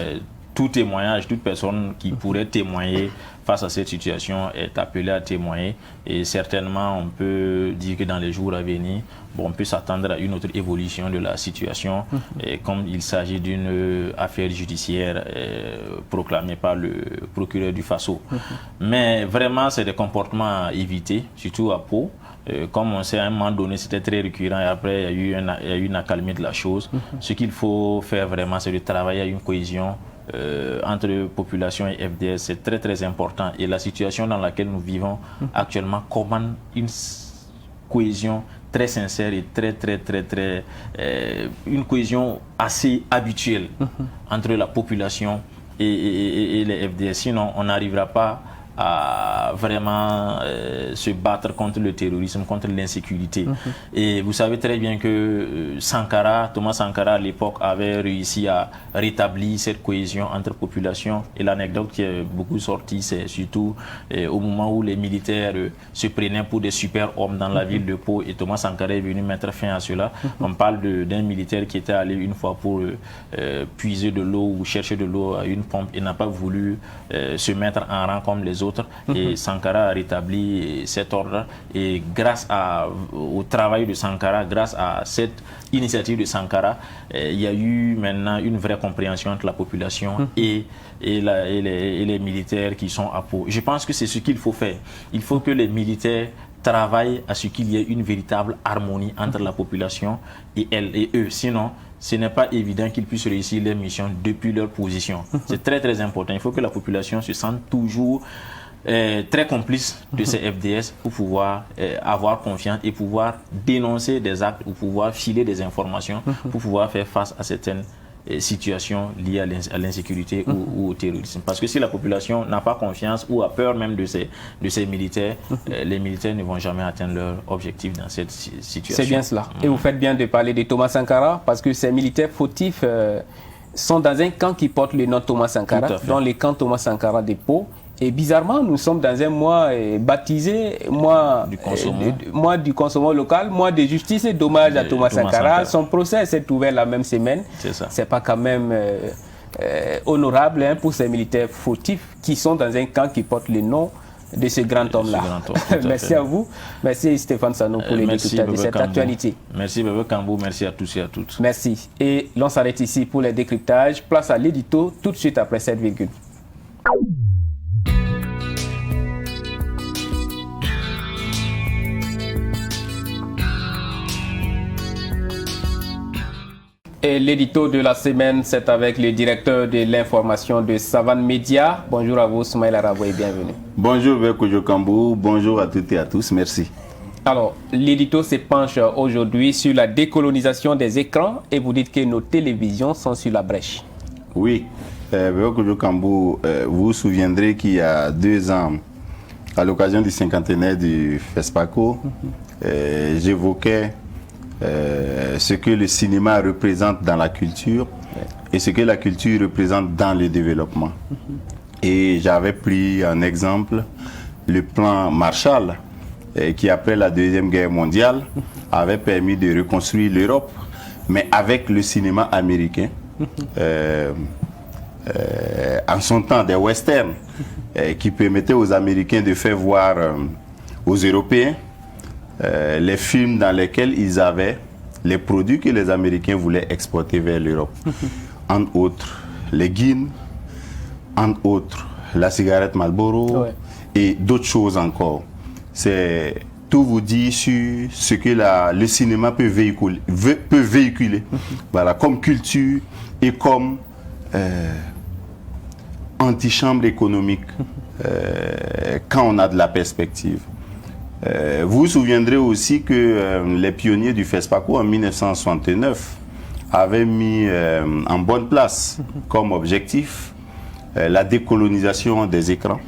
J: tout témoignage, toute personne qui pourrait témoigner face à cette situation est appelée à témoigner, et certainement on peut dire que dans les jours à venir, on peut s'attendre à une autre évolution de la situation, et comme il s'agit d'une affaire judiciaire proclamée par le procureur du Faso. Mais vraiment, c'est des comportements à éviter, surtout à Pau. Comme on sait, à un moment donné, c'était très récurrent, et après, il y a eu une accalmie de la chose. Ce qu'il faut faire vraiment, c'est de travailler à une cohésion entre population et FDS. C'est très très important, et la situation dans laquelle nous vivons actuellement commande une cohésion très sincère et très une cohésion assez habituelle entre la population et les FDS. Sinon, on n'arrivera pas à vraiment se battre contre le terrorisme, contre l'insécurité. Et vous savez très bien que Thomas Sankara à l'époque avait réussi à rétablir cette cohésion entre populations, et l'anecdote qui est beaucoup sortie, c'est surtout au moment où les militaires se prenaient pour des super hommes dans la ville de Pau, et Thomas Sankara est venu mettre fin à cela. On parle d'un militaire qui était allé une fois pour puiser de l'eau ou chercher de l'eau à une pompe, et n'a pas voulu se mettre en rang comme les autres. Et Sankara a rétabli cet ordre, et grâce au travail de Sankara, grâce à cette initiative de Sankara, il y a eu maintenant une vraie compréhension entre la population et les militaires qui sont à Pau. Je pense que c'est ce qu'il faut faire. Il faut que les militaires travaillent à ce qu'il y ait une véritable harmonie entre la population et eux. Sinon, ce n'est pas évident qu'ils puissent réussir leur mission depuis leur position. C'est très très important. Il faut que la population se sente toujours très complice de ces FDS pour pouvoir avoir confiance et pouvoir dénoncer des actes ou pouvoir filer des informations pour pouvoir faire face à certaines situations liées à l'insécurité ou au terrorisme. Parce que si la population n'a pas confiance ou a peur même de ces militaires, les militaires ne vont jamais atteindre leur objectif dans cette situation.
A: C'est bien cela. Et vous faites bien de parler de Thomas Sankara, parce que ces militaires fautifs sont dans un camp qui porte le nom Thomas Sankara, dans le camp Thomas Sankara de Pau. Et bizarrement, nous sommes dans un mois baptisé mois du consommant local, mois de justice et d'hommage à Thomas Sankara. Son procès s'est ouvert la même semaine. C'est pas quand même honorable pour ces militaires fautifs qui sont dans un camp qui porte le nom de ce grand homme-là. Merci à vous. Merci Stéphane Sano pour les décryptages de cette actualité.
J: Merci Bébé Kambou, merci à tous et à toutes.
A: Merci. Et l'on s'arrête ici pour les décryptages. Place à l'édito tout de suite après cette virgule. Et l'édito de la semaine, c'est avec le directeur de l'information de Savane Média. Bonjour à vous, Soumaïl Arabo, et bienvenue.
K: Bonjour, Bekojo Kambou. Bonjour à toutes et à tous. Merci.
A: Alors, l'édito se penche aujourd'hui sur la décolonisation des écrans et vous dites que nos télévisions sont sur la brèche.
K: Oui, Bekojo Kambou, vous vous souviendrez qu'il y a 2 ans, à l'occasion du 50e du FESPACO, j'évoquais ce que le cinéma représente dans la culture et ce que la culture représente dans le développement. Et j'avais pris en exemple le plan Marshall qui, après la Deuxième Guerre mondiale, avait permis de reconstruire l'Europe, mais avec le cinéma américain. En son temps, des westerns qui permettaient aux Américains de faire voir aux Européens les films dans lesquels ils avaient les produits que les Américains voulaient exporter vers l'Europe. Entre autres, les guines, entre autres, la cigarette Marlboro et d'autres choses encore. C'est tout vous dit sur ce que le cinéma peut véhiculer voilà, comme culture et comme antichambre économique quand on a de la perspective. Vous vous souviendrez aussi que les pionniers du FESPACO en 1969 avaient mis en bonne place comme objectif la décolonisation des écrans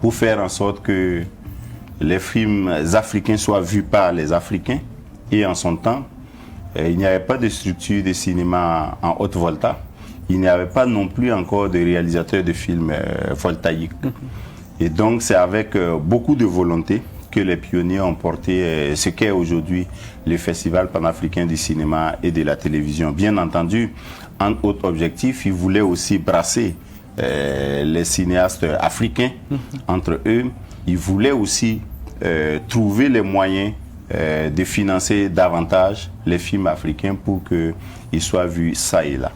K: pour faire en sorte que les films africains soient vus par les Africains. Et en son temps, il n'y avait pas de structure de cinéma en haute volta. Il n'y avait pas non plus encore de réalisateurs de films voltaïques. Et donc c'est avec beaucoup de volonté que les pionniers ont porté ce qu'est aujourd'hui le Festival panafricain du cinéma et de la télévision. Bien entendu, en autre objectif, ils voulaient aussi brasser les cinéastes africains entre eux. Ils voulaient aussi trouver les moyens de financer davantage les films africains pour qu'ils soient vus ça et là.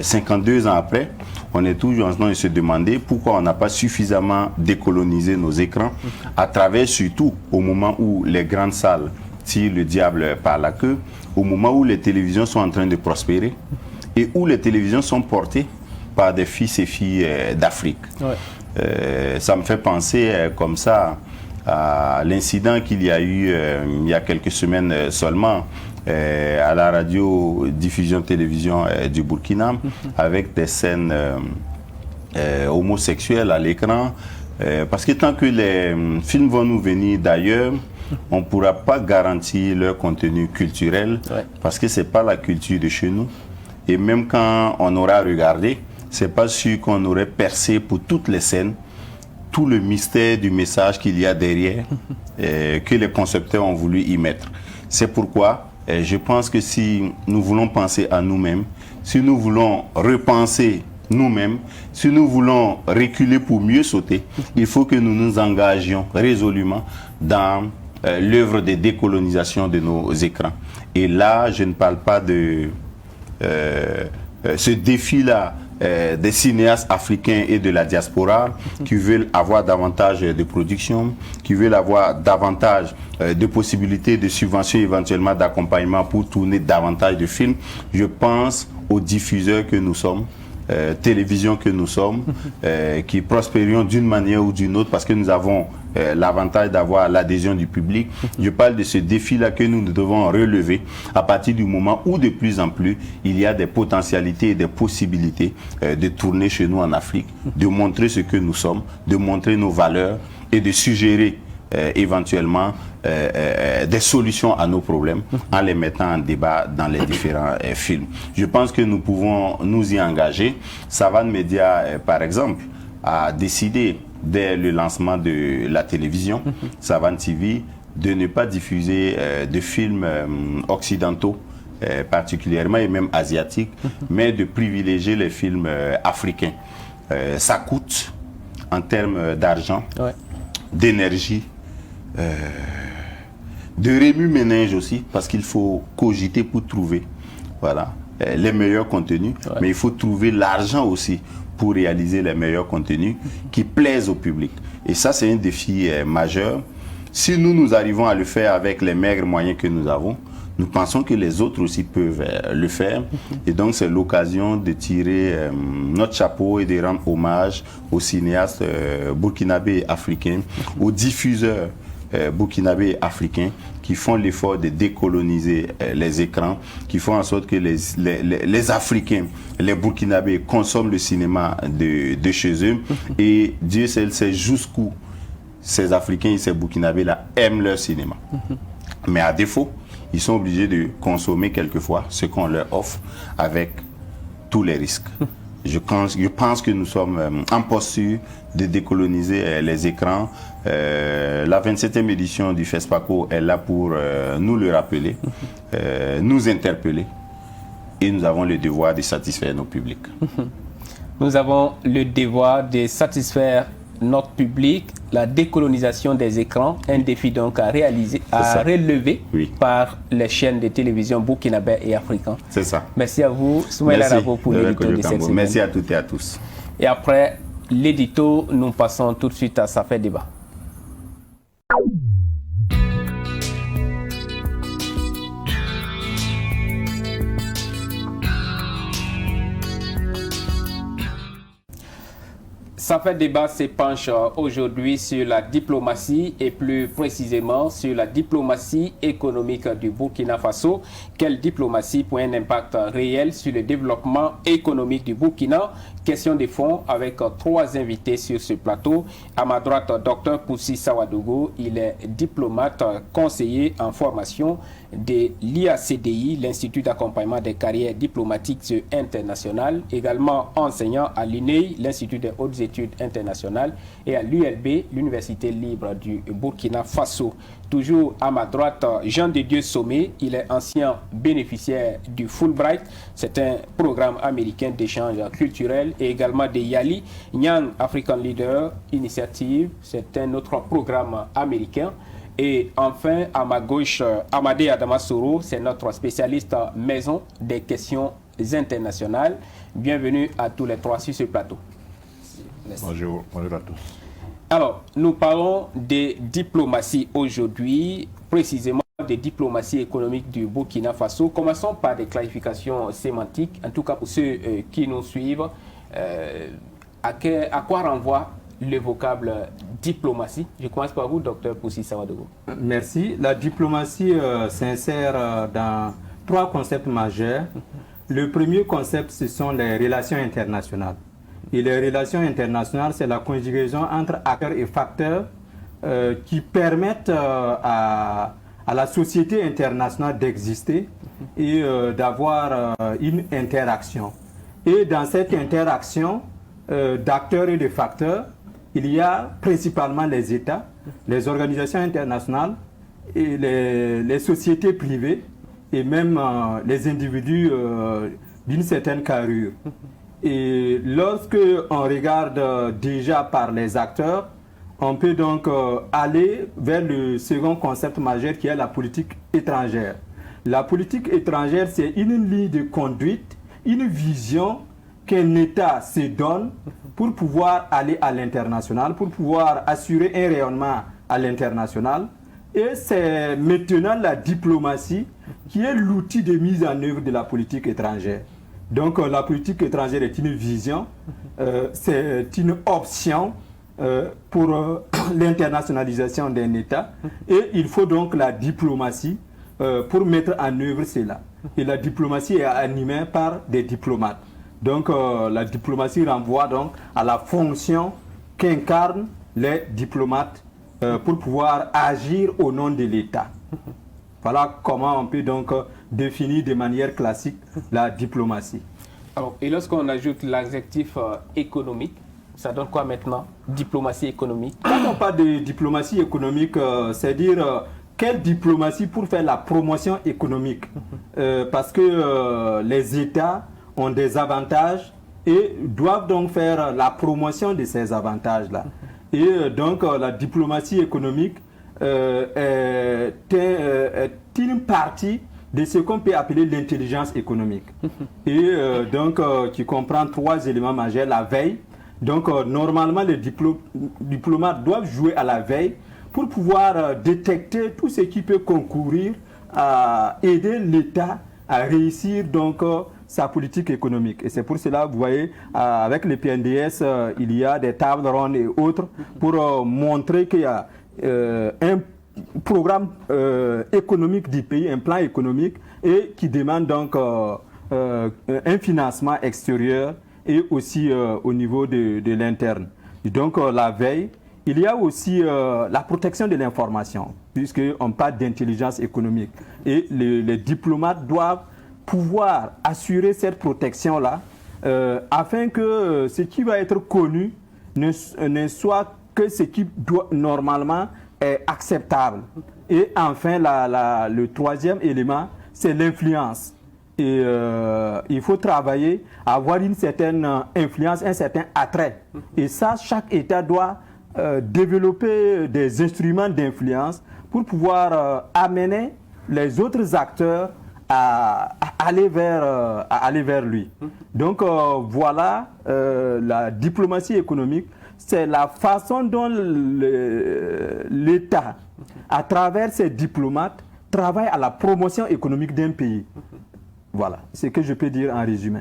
K: 52 ans après, on est toujours en train de se demander pourquoi on n'a pas suffisamment décolonisé nos écrans, à travers surtout au moment où les grandes salles tirent le diable par la queue, au moment où les télévisions sont en train de prospérer et où les télévisions sont portées par des fils et filles d'Afrique. Ça me fait penser comme ça à l'incident qu'il y a eu il y a quelques semaines seulement à la radio diffusion télévision du Burkina avec des scènes homosexuelles à l'écran parce que tant que les films vont nous venir d'ailleurs, on ne pourra pas garantir leur contenu culturel parce que c'est pas la culture de chez nous et même quand on aura regardé, c'est pas sûr qu'on aurait percé pour toutes les scènes tout le mystère du message qu'il y a derrière que les concepteurs ont voulu y mettre. C'est pourquoi je pense que si nous voulons penser à nous-mêmes, si nous voulons repenser nous-mêmes, si nous voulons reculer pour mieux sauter, il faut que nous nous engagions résolument dans l'œuvre de décolonisation de nos écrans. Et là, je ne parle pas de ce défi-là des cinéastes africains et de la diaspora qui veulent avoir davantage de production, qui veulent avoir davantage de possibilités de subventions, éventuellement d'accompagnement pour tourner davantage de films. Je pense aux diffuseurs que nous sommes, télévision que nous sommes, qui prospérions d'une manière ou d'une autre parce que nous avons l'avantage d'avoir l'adhésion du public. Je parle de ce défi-là que nous devons relever à partir du moment où de plus en plus il y a des potentialités et des possibilités de tourner chez nous en Afrique, de montrer ce que nous sommes, de montrer nos valeurs et de suggérer éventuellement des solutions à nos problèmes en les mettant en débat dans les différents films. Je pense que nous pouvons nous y engager. Savane Media, par exemple, a décidé dès le lancement de la télévision, Savane TV, de ne pas diffuser de films occidentaux, particulièrement et même asiatiques, mais de privilégier les films africains. Ça coûte en termes d'argent, d'énergie, de remue-ménage aussi, parce qu'il faut cogiter pour trouver les meilleurs contenus, mais il faut trouver l'argent aussi pour réaliser les meilleurs contenus qui plaisent au public. Et ça, c'est un défi majeur. Si nous arrivons à le faire avec les maigres moyens que nous avons, nous pensons que les autres aussi peuvent le faire. Et donc, c'est l'occasion de tirer notre chapeau et de rendre hommage aux cinéastes burkinabés et africains, aux diffuseurs burkinabés et africains qui font l'effort de décoloniser les écrans, qui font en sorte que les Africains, les Burkinabés consomment le cinéma de chez eux. Et Dieu seul sait jusqu'où ces Africains et ces Burkinabés-là aiment leur cinéma. Mais à défaut, ils sont obligés de consommer quelquefois ce qu'on leur offre avec tous les risques. Je pense que nous sommes en posture de décoloniser les écrans. La 27e édition du FESPACO est là pour nous le rappeler, nous interpeller, et nous avons le devoir de satisfaire nos publics.
A: Nous avons le devoir de satisfaire notre public. La décolonisation des écrans, un défi donc à réaliser, à relever par les chaînes de télévision burkinabé et africains.
K: C'est ça.
A: Merci à vous, Soumaïla Rabo, pour l'édito de cette semaine.
K: Merci à toutes et à tous.
A: Et après l'édito, nous passons tout de suite à Ça fait débat. Ça fait débat se penche aujourd'hui sur la diplomatie et plus précisément sur la diplomatie économique du Burkina Faso. Quelle diplomatie pour un impact réel sur le développement économique du Burkina? Question de fond avec trois invités sur ce plateau. À ma droite, Dr Poussi Sawadogo, il est diplomate conseiller en formation de l'IACDI, l'Institut d'accompagnement des carrières diplomatiques internationales, également enseignant à l'UNEI, l'Institut des hautes études internationales, et à l'ULB, l'Université libre du Burkina Faso. Toujours à ma droite, Jean de Dieu Sommet, il est ancien bénéficiaire du Fulbright, c'est un programme américain d'échange culturel, et également de YALI, Young African Leader Initiative, c'est un autre programme américain. Et enfin, à ma gauche, Amadé Adamasoro, c'est notre spécialiste maison des questions internationales. Bienvenue à tous les trois sur ce plateau.
B: Bonjour à tous.
A: Alors, nous parlons de diplomatie aujourd'hui, précisément de diplomatie économique du Burkina Faso. Commençons par des clarifications sémantiques, en tout cas pour ceux qui nous suivent. À quoi renvoie le vocable diplomatie? Je commence par vous, docteur Poussi Sawadogo.
L: Merci. La diplomatie s'insère dans trois concepts majeurs. Le premier concept, ce sont les relations internationales. Et les relations internationales, c'est la conjugaison entre acteurs et facteurs qui permettent à la société internationale d'exister et d'avoir une interaction. Et dans cette interaction d'acteurs et de facteurs, il y a principalement les États, les organisations internationales, et les sociétés privées et même les individus d'une certaine carrure. Et lorsque on regarde déjà par les acteurs, on peut donc aller vers le second concept majeur qui est la politique étrangère. La politique étrangère, c'est une ligne de conduite, une vision qu'un État se donne pour pouvoir aller à l'international, pour pouvoir assurer un rayonnement à l'international. Et c'est maintenant la diplomatie qui est l'outil de mise en œuvre de la politique étrangère. Donc la politique étrangère est une vision, c'est une option pour l'internationalisation d'un État. Et il faut donc la diplomatie pour mettre en œuvre cela. Et la diplomatie est animée par des diplomates. Donc la diplomatie renvoie donc à la fonction qu'incarnent les diplomates pour pouvoir agir au nom de l'État. Voilà comment on peut donc définir de manière classique la diplomatie.
A: Alors, et lorsqu'on ajoute l'adjectif économique, ça donne quoi maintenant? Diplomatie économique.
L: Quand on parle de diplomatie économique, c'est dire quelle diplomatie pour faire la promotion économique. Parce que les États ont des avantages et doivent donc faire la promotion de ces avantages-là. Et donc la diplomatie économique est une partie de ce qu'on peut appeler l'intelligence économique. Et donc qui comprend 3 éléments majeurs, la veille. Donc normalement les diplomates doivent jouer à la veille pour pouvoir détecter tout ce qui peut concourir à aider l'État à réussir donc sa politique économique. Et c'est pour cela, vous voyez, avec les PNDS, il y a des tables rondes et autres pour montrer qu'il y a un programme économique du pays, un plan économique, et qui demande donc un financement extérieur et aussi au niveau de l'interne. Donc la veille, il y a aussi la protection de l'information, puisqu'on parle d'intelligence économique. Et les diplomates doivent pouvoir assurer cette protection-là afin que ce qui va être connu ne soit que ce qui doit, normalement est acceptable. Et enfin, le troisième élément, c'est l'influence. Et il faut travailler à avoir une certaine influence, un certain attrait. Et ça, chaque État doit développer des instruments d'influence pour pouvoir amener les autres acteurs à aller vers lui. Donc voilà, la diplomatie économique, c'est la façon dont l'État, à travers ses diplomates, travaille à la promotion économique d'un pays. Voilà, c'est ce que je peux dire en résumé.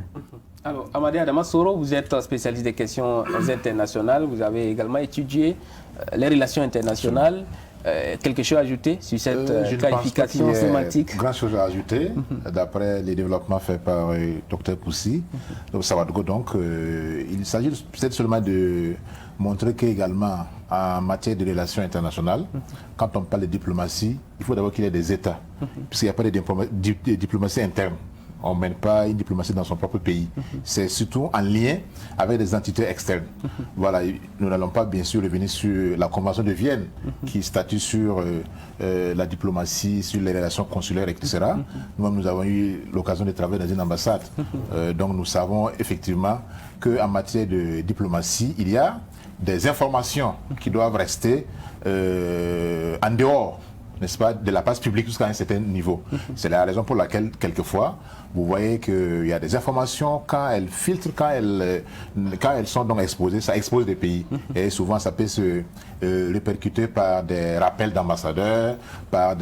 A: Alors, Amadé Adama-Soro, vous êtes spécialiste des questions internationales, vous avez également étudié les relations internationales. Quelque chose à ajouter sur cette qualification sémantique?
M: Grand chose à ajouter, d'après les développements faits par Dr Poussi, Sawadogo. Donc, il s'agit peut-être seulement de montrer qu'également en matière de relations internationales, quand on parle de diplomatie, il faut d'abord qu'il y ait des États, puisqu'il n'y a pas de diplomatie interne. On ne mène pas une diplomatie dans son propre pays. C'est surtout en lien avec des entités externes. Voilà, nous n'allons pas bien sûr revenir sur la Convention de Vienne qui statue sur la diplomatie, sur les relations consulaires, etc. Nous-mêmes, nous avons eu l'occasion de travailler dans une ambassade. Donc nous savons effectivement qu'en matière de diplomatie, il y a des informations qui doivent rester en dehors, n'est-ce pas, de la place publique jusqu'à un certain niveau. C'est la raison pour laquelle, quelquefois, vous voyez qu'il y a des informations, quand elles filtrent, quand elles sont donc exposées, ça expose des pays. Et souvent, ça peut se répercuter par des rappels d'ambassadeurs, par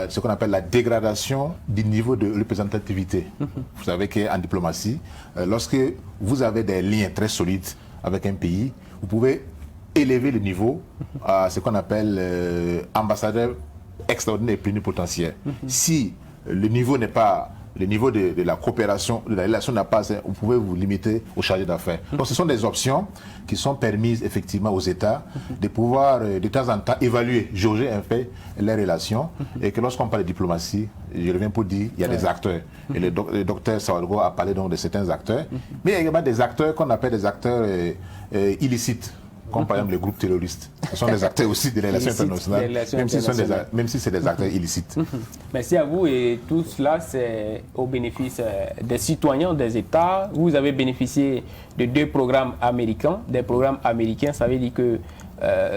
M: ce qu'on appelle la dégradation du niveau de représentativité. Vous savez qu'en diplomatie, lorsque vous avez des liens très solides avec un pays, vous pouvez élever le niveau à ce qu'on appelle ambassadeur extraordinaire et plénipotentiaire. Si le niveau n'est pas, le niveau de la coopération, de la relation n'a pas, vous pouvez vous limiter au chargé d'affaires. Donc ce sont des options qui sont permises effectivement aux États de pouvoir de temps en temps évaluer, jauger un peu les relations, et que lorsqu'on parle de diplomatie, je reviens pour dire, il y a des acteurs. Et le docteur Sawadogo a parlé donc de certains acteurs, mais il y a également des acteurs qu'on appelle des acteurs illicites, comme par exemple les groupes terroristes. Ce sont des acteurs aussi des relations internationales, même si c'est des acteurs illicites.
A: Merci à vous, et tout cela c'est au bénéfice des citoyens des États. Vous avez bénéficié de 2 programmes américains. Des programmes américains, ça veut dire que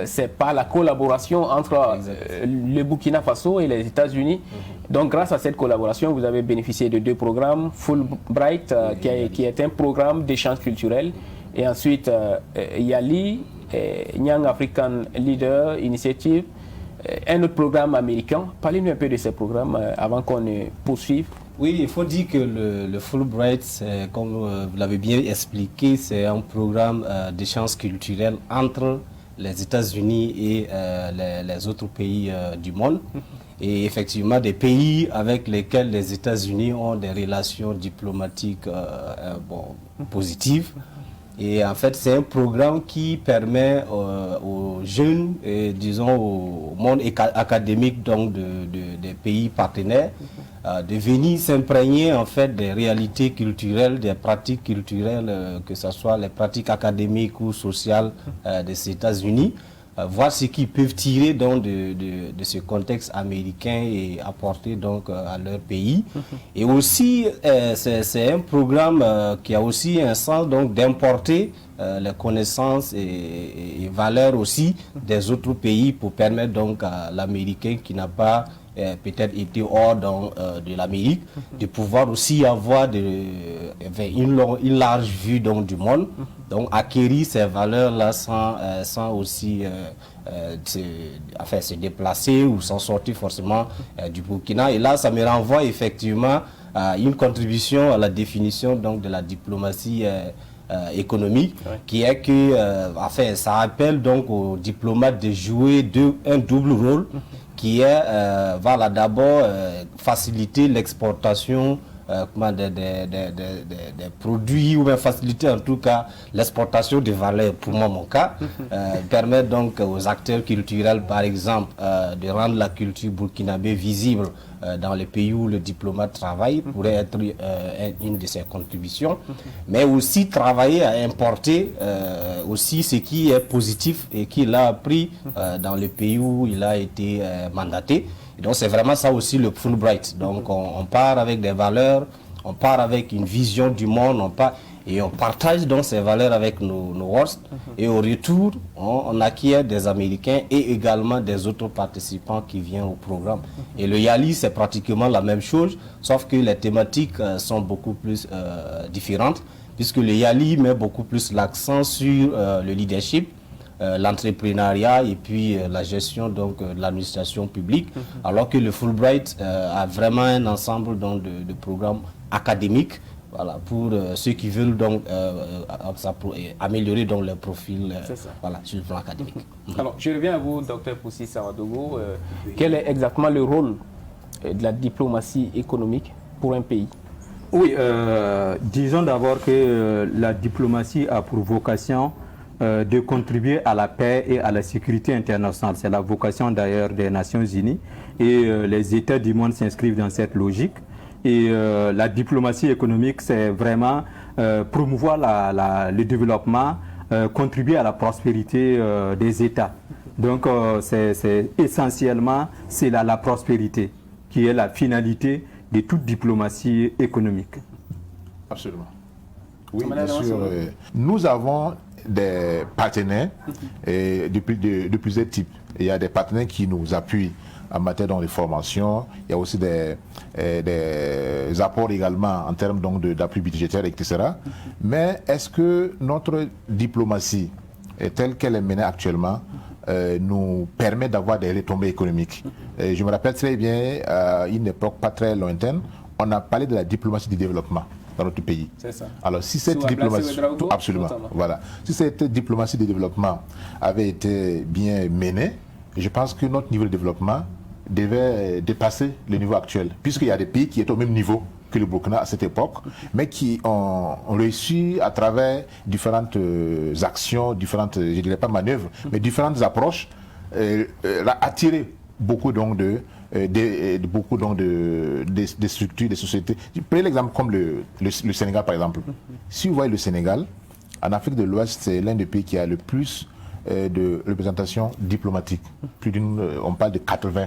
A: c'est pas la collaboration entre le Burkina Faso et les États-Unis. Donc grâce à cette collaboration, vous avez bénéficié de 2 programmes. Fulbright, qui est un programme d'échange culturel. Et ensuite, YALI, Young African Leader Initiative, un autre programme américain. Parlez-nous un peu de ces programmes avant qu'on ne poursuive.
N: Oui, il faut dire que le Fulbright, comme vous l'avez bien expliqué, c'est un programme d'échange culturel entre les États-Unis et les autres pays du monde. Et effectivement, des pays avec lesquels les États-Unis ont des relations diplomatiques positives. Et en fait, c'est un programme qui permet aux jeunes, et, disons au monde académique donc des pays partenaires, de venir s'imprégner en fait des réalités culturelles, des pratiques culturelles, que ce soit les pratiques académiques ou sociales des États-Unis, voir ce qu'ils peuvent tirer donc de ce contexte américain et apporter donc à leur pays. Et aussi, c'est un programme qui a aussi un sens donc d'importer les connaissances et valeurs aussi des autres pays pour permettre donc à l'Américain qui n'a pas peut-être été hors de l'Amérique, de pouvoir aussi avoir une large vue donc, du monde, donc acquérir ces valeurs-là sans aussi se déplacer ou sans sortir forcément du Burkina. Et là, ça me renvoie effectivement à une contribution à la définition donc, de la diplomatie économique, qui est que ça appelle donc aux diplomates de jouer un double rôle, qui est d'abord faciliter l'exportation des produits, ou bien faciliter en tout cas l'exportation des valeurs, pour moi mon cas, permettre donc aux acteurs culturels par exemple de rendre la culture burkinabé visible dans les pays où le diplomate travaille, pourrait être une de ses contributions, mais aussi travailler à importer aussi ce qui est positif et qu'il a appris dans les pays où il a été mandaté. Et donc c'est vraiment ça aussi le Fulbright. Donc on part avec des valeurs, on part avec une vision du monde, et on partage donc ces valeurs avec nos hosts, et au retour, on acquiert des Américains et également des autres participants qui viennent au programme. Et le YALI, c'est pratiquement la même chose, sauf que les thématiques sont beaucoup plus différentes, puisque le YALI met beaucoup plus l'accent sur le leadership, l'entrepreneuriat et puis la gestion donc de l'administration publique, alors que le Fulbright a vraiment un ensemble donc, de programmes académiques, voilà, pour ceux qui veulent donc améliorer donc leur profil sur le plan académique.
A: Alors, je reviens à vous, Dr Poussi Sawadogo. Quel est exactement le rôle de la diplomatie économique pour un pays?
L: Oui, disons d'abord que la diplomatie a pour vocation de contribuer à la paix et à la sécurité internationale. C'est la vocation d'ailleurs des Nations Unies, et les États du monde s'inscrivent dans cette logique. Et la diplomatie économique, c'est vraiment promouvoir le développement, contribuer à la prospérité des États. Donc c'est essentiellement la prospérité qui est la finalité de toute diplomatie économique.
M: Absolument. Oui, bien sûr. Nous avons des partenaires de plusieurs types. Il y a des partenaires qui nous appuient en matière de formation. Il y a aussi des apports également en termes d'appui budgétaire, etc. Mais est-ce que notre diplomatie, telle qu'elle est menée actuellement, nous permet d'avoir des retombées économiques? Je me rappelle très bien, à une époque pas très lointaine, on a parlé de la diplomatie du développement dans notre pays.
A: C'est ça.
M: Alors si cette diplomatie, absolument, voilà, si cette diplomatie de développement avait été bien menée, je pense que notre niveau de développement devait dépasser le niveau actuel, puisqu'il y a des pays qui étaient au même niveau que le Burkina à cette époque, mais qui ont réussi à travers différentes actions, différentes, je dirais pas manœuvres, mais différentes approches, à attirer beaucoup donc de structures, de sociétés. Prenez l'exemple comme le Sénégal par exemple. Si vous voyez le Sénégal, en Afrique de l'Ouest, c'est l'un des pays qui a le plus de représentation diplomatique. On parle de 80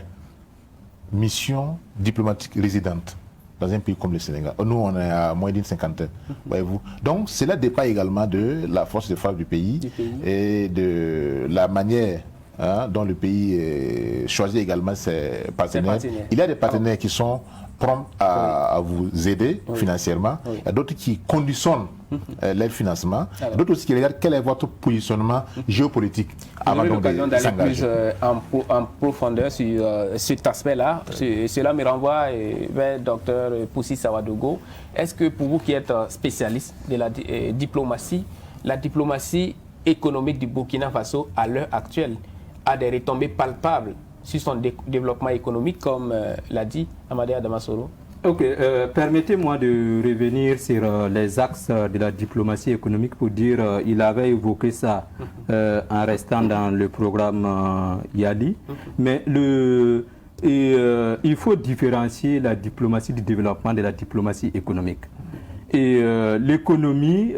M: missions diplomatiques résidentes dans un pays comme le Sénégal. Nous, on est à moins d'une cinquantaine, voyez-vous. Donc, cela dépend également de la force de frappe du pays et de la manière dont le pays choisit également ses partenaires. Il y a des partenaires qui sont prompts à vous aider financièrement. Il y a d'autres qui conditionnent leur financement. D'autres aussi qui regardent quel est votre positionnement géopolitique avant
A: de d'aller plus en profondeur sur cet aspect-là. Cela me renvoie vers le Dr Poussi Sawadogo. Est-ce que pour vous qui êtes spécialiste de la diplomatie économique du Burkina Faso à l'heure actuelle a des retombées palpables sur son développement économique, comme l'a dit Amadea Damasoro?
L: Ok, permettez-moi de revenir sur les axes de la diplomatie économique pour dire, il avait évoqué ça en restant dans le programme Yali, mais il faut différencier la diplomatie du développement de la diplomatie économique. Et l'économie,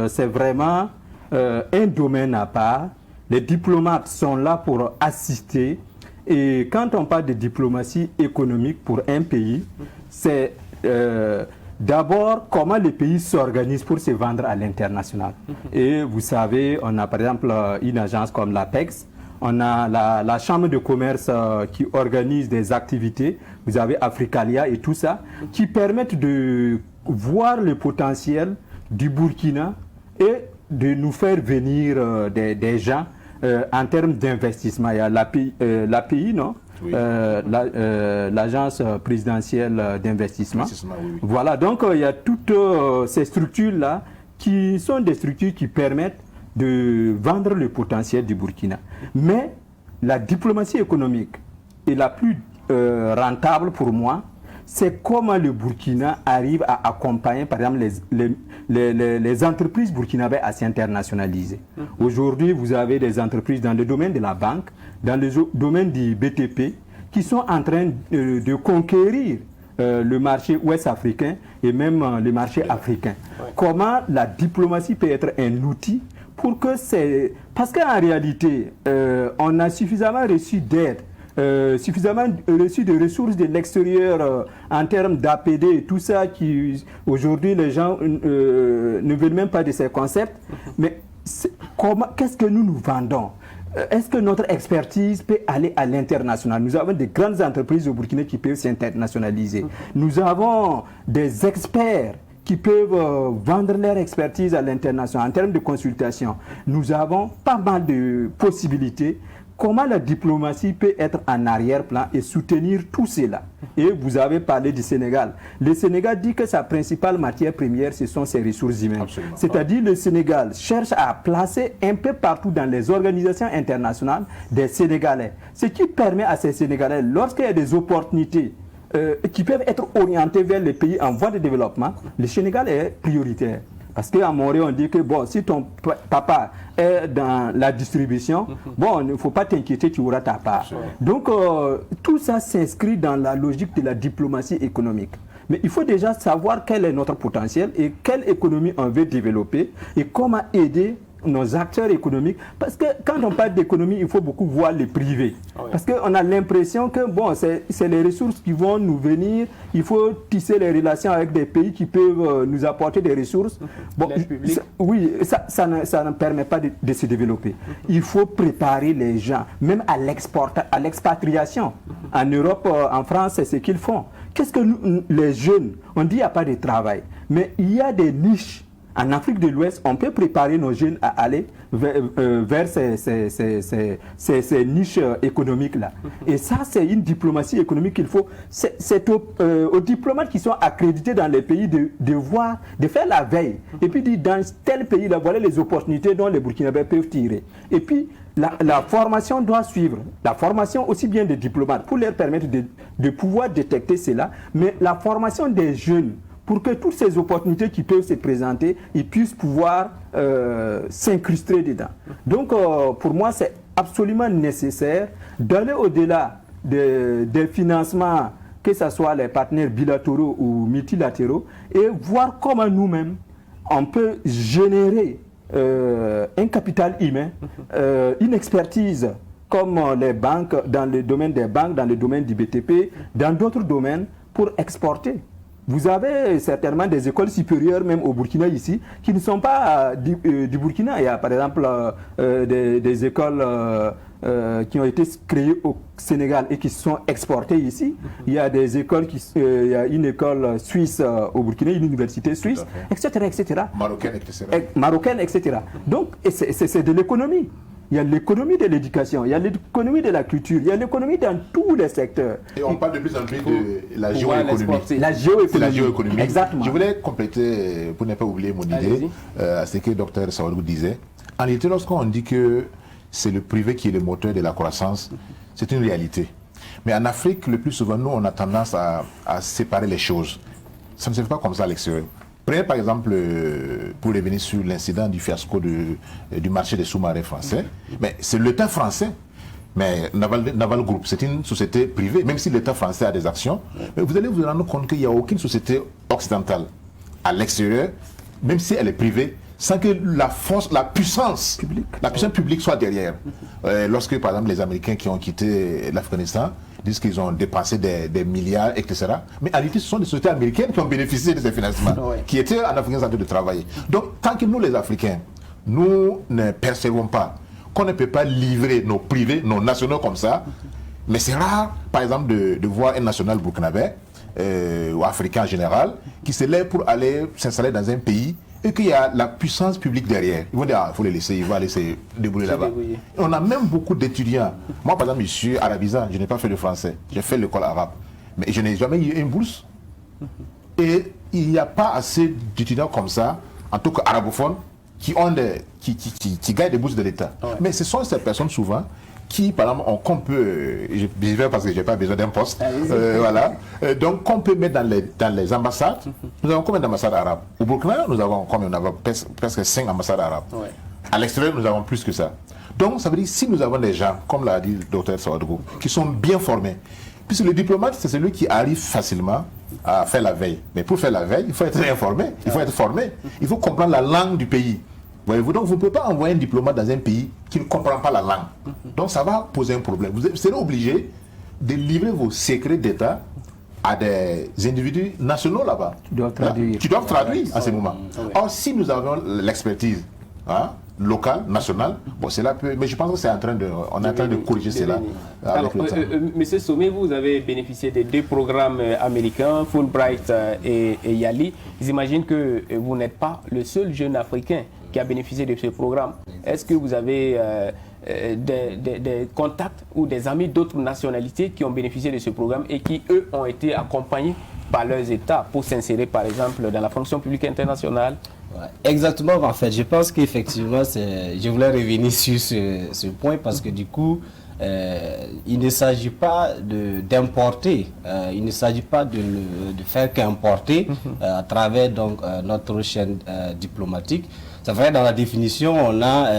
L: c'est vraiment un domaine à part. Les diplomates sont là pour assister. Et quand on parle de diplomatie économique pour un pays, c'est d'abord comment le pays s'organise pour se vendre à l'international. Et vous savez, on a par exemple une agence comme l'APEX, on a la chambre de commerce qui organise des activités, vous avez Africalia et tout ça, qui permettent de voir le potentiel du Burkina et de nous faire venir des gens en termes d'investissement. Il y a l'API, non? Oui. L'agence présidentielle d'investissement. Oui. Voilà, donc il y a toutes ces structures-là qui sont des structures qui permettent de vendre le potentiel du Burkina. Mais la diplomatie économique est la plus rentable pour moi, c'est comment le Burkina arrive à accompagner, par exemple, les entreprises burkinabées à s'internationaliser. Aujourd'hui, vous avez des entreprises dans le domaine de la banque, dans le domaine du BTP, qui sont en train de conquérir le marché ouest africain et même le marché africain. Comment la diplomatie peut être un outil pour que c'est... Parce qu'en réalité, on a suffisamment reçu d'aide, suffisamment reçu de ressources de l'extérieur en termes d'APD et tout ça, qui aujourd'hui les gens ne veulent même pas de ces concepts. Mais qu'est-ce que nous vendons? Est-ce que notre expertise peut aller à l'international? Nous avons des grandes entreprises au Burkina qui peuvent s'internationaliser. Nous avons des experts qui peuvent vendre leur expertise à l'international en termes de consultation. Nous avons pas mal de possibilités. Comment la diplomatie peut être en arrière-plan et soutenir tout cela? Et vous avez parlé du Sénégal. Le Sénégal dit que sa principale matière première, ce sont ses ressources humaines. C'est-à-dire le Sénégal cherche à placer un peu partout dans les organisations internationales des Sénégalais. Ce qui permet à ces Sénégalais, lorsqu'il y a des opportunités qui peuvent être orientées vers les pays en voie de développement, le Sénégal est prioritaire. Parce qu'à Montréal, on dit que bon, si ton papa est dans la distribution, bon, il ne faut pas t'inquiéter, tu auras ta part. Donc, tout ça s'inscrit dans la logique de la diplomatie économique. Mais il faut déjà savoir quel est notre potentiel et quelle économie on veut développer et comment aider nos acteurs économiques. Parce que quand on parle d'économie, il faut beaucoup voir les privés. Parce qu'on a l'impression que bon, c'est les ressources qui vont nous venir. Il faut tisser les relations avec des pays qui peuvent nous apporter des ressources. Bon, oui, ça ne permet pas de se développer. Il faut préparer les gens, même à l'expatriation. En Europe, en France, c'est ce qu'ils font. Qu'est-ce que les jeunes, on dit qu'il n'y a pas de travail, mais il y a des niches. En Afrique de l'Ouest, on peut préparer nos jeunes à aller vers ces niches économiques-là. Et ça, c'est une diplomatie économique qu'il faut... C'est aux diplomates qui sont accrédités dans les pays de faire la veille. Et puis dire, dans tel pays-là, voilà les opportunités dont les Burkinabés peuvent tirer. Et puis, la formation doit suivre. La formation aussi bien des diplomates, pour leur permettre de pouvoir détecter cela, mais la formation des jeunes, pour que toutes ces opportunités qui peuvent se présenter, ils puissent pouvoir s'incruster dedans. Donc, pour moi, c'est absolument nécessaire d'aller au-delà des financements, que ce soit les partenaires bilatéraux ou multilatéraux, et voir comment nous-mêmes, on peut générer un capital humain, une expertise, comme les banques, dans le domaine des banques, dans le domaine du BTP, dans d'autres domaines, pour exporter. Vous avez certainement des écoles supérieures, même au Burkina ici, qui ne sont pas du Burkina. Il y a par exemple des écoles qui ont été créées au Sénégal et qui sont exportées ici. Il y a des écoles, il y a une école suisse au Burkina, une université suisse, etc. etc. Marocaine, etc. Donc, c'est de l'économie. Il y a l'économie de l'éducation, il y a l'économie de la culture, il y a l'économie dans tous les secteurs.
M: Et on parle de plus en plus de la géoéconomie.
L: La
M: géoéconomie.
L: Exactement.
M: Je voulais compléter, pour ne pas oublier mon idée, à ce que le docteur Sawadou disait. En réalité, lorsqu'on dit que c'est le privé qui est le moteur de la croissance, c'est une réalité. Mais en Afrique, le plus souvent, nous, on a tendance à séparer les choses. Ça ne se fait pas comme ça à l'extérieur. Prenez par exemple, pour revenir sur l'incident du fiasco du marché des sous-marins français, mais c'est l'État français. Mais Naval Group, c'est une société privée, même si l'État français a des actions. Mais vous allez vous rendre compte qu'il n'y a aucune société occidentale à l'extérieur, même si elle est privée, sans que la force, la puissance publique soit derrière. Lorsque, par exemple, les Américains qui ont quitté l'Afghanistan disent qu'ils ont dépensé des milliards, etc. Mais en réalité, ce sont des sociétés américaines qui ont bénéficié de ces financements, qui étaient en Afghanistan en train de travailler. Donc, tant que nous, les Africains, nous ne percevons pas qu'on ne peut pas livrer nos privés, nos nationaux comme ça, mais c'est rare, par exemple, de voir un national burkinabé, ou africain en général, qui se lève pour aller s'installer dans un pays et qu'il y a la puissance publique derrière. Ils vont dire, il faut les laisser, ils vont aller se débrouiller là-bas. On a même beaucoup d'étudiants. Moi, par exemple, je suis arabisant, je n'ai pas fait de français. J'ai fait l'école arabe. Mais je n'ai jamais eu une bourse. Et il n'y a pas assez d'étudiants comme ça, en tout cas arabophones, qui gagnent des bourses de l'État. Mais ce sont ces personnes souvent qui, par exemple, qu'on peut, je vais parce que je n'ai pas besoin d'un poste, voilà, donc qu'on peut mettre dans les ambassades. Nous avons combien d'ambassades arabes? Au Burkina, nous avons presque 5 ambassades arabes. À l'extérieur, nous avons plus que ça. Donc, ça veut dire, si nous avons des gens, comme l'a dit le docteur Sawadou, qui sont bien formés, puisque le diplomate, c'est celui qui arrive facilement à faire la veille. Mais pour faire la veille, il faut être informé, il faut être formé, il faut comprendre la langue du pays. Voyez-vous, donc vous ne pouvez pas envoyer un diplomate dans un pays qui ne comprend pas la langue. Donc ça va poser un problème. Vous serez obligé de livrer vos secrets d'État à des individus nationaux là-bas. Qui doivent traduire à ce moment. Or, si nous avons l'expertise locale, nationale, bon, c'est là, mais je pense que c'est en train on est en train de corriger cela.
A: Alors, Monsieur Sommet, vous avez bénéficié des 2 programmes américains, Fulbright et Yali. J'imagine que vous n'êtes pas le seul jeune Africain qui a bénéficié de ce programme. Est-ce que vous avez des contacts ou des amis d'autres nationalités qui ont bénéficié de ce programme et qui, eux, ont été accompagnés par leurs États pour s'insérer, par exemple, dans la fonction publique internationale?
N: Exactement, en fait, je pense qu'effectivement, je voulais revenir sur ce point parce que du coup, il ne s'agit pas d'importer, il ne s'agit pas de faire qu'importer à travers donc, notre chaîne diplomatique. C'est vrai, dans la définition, on a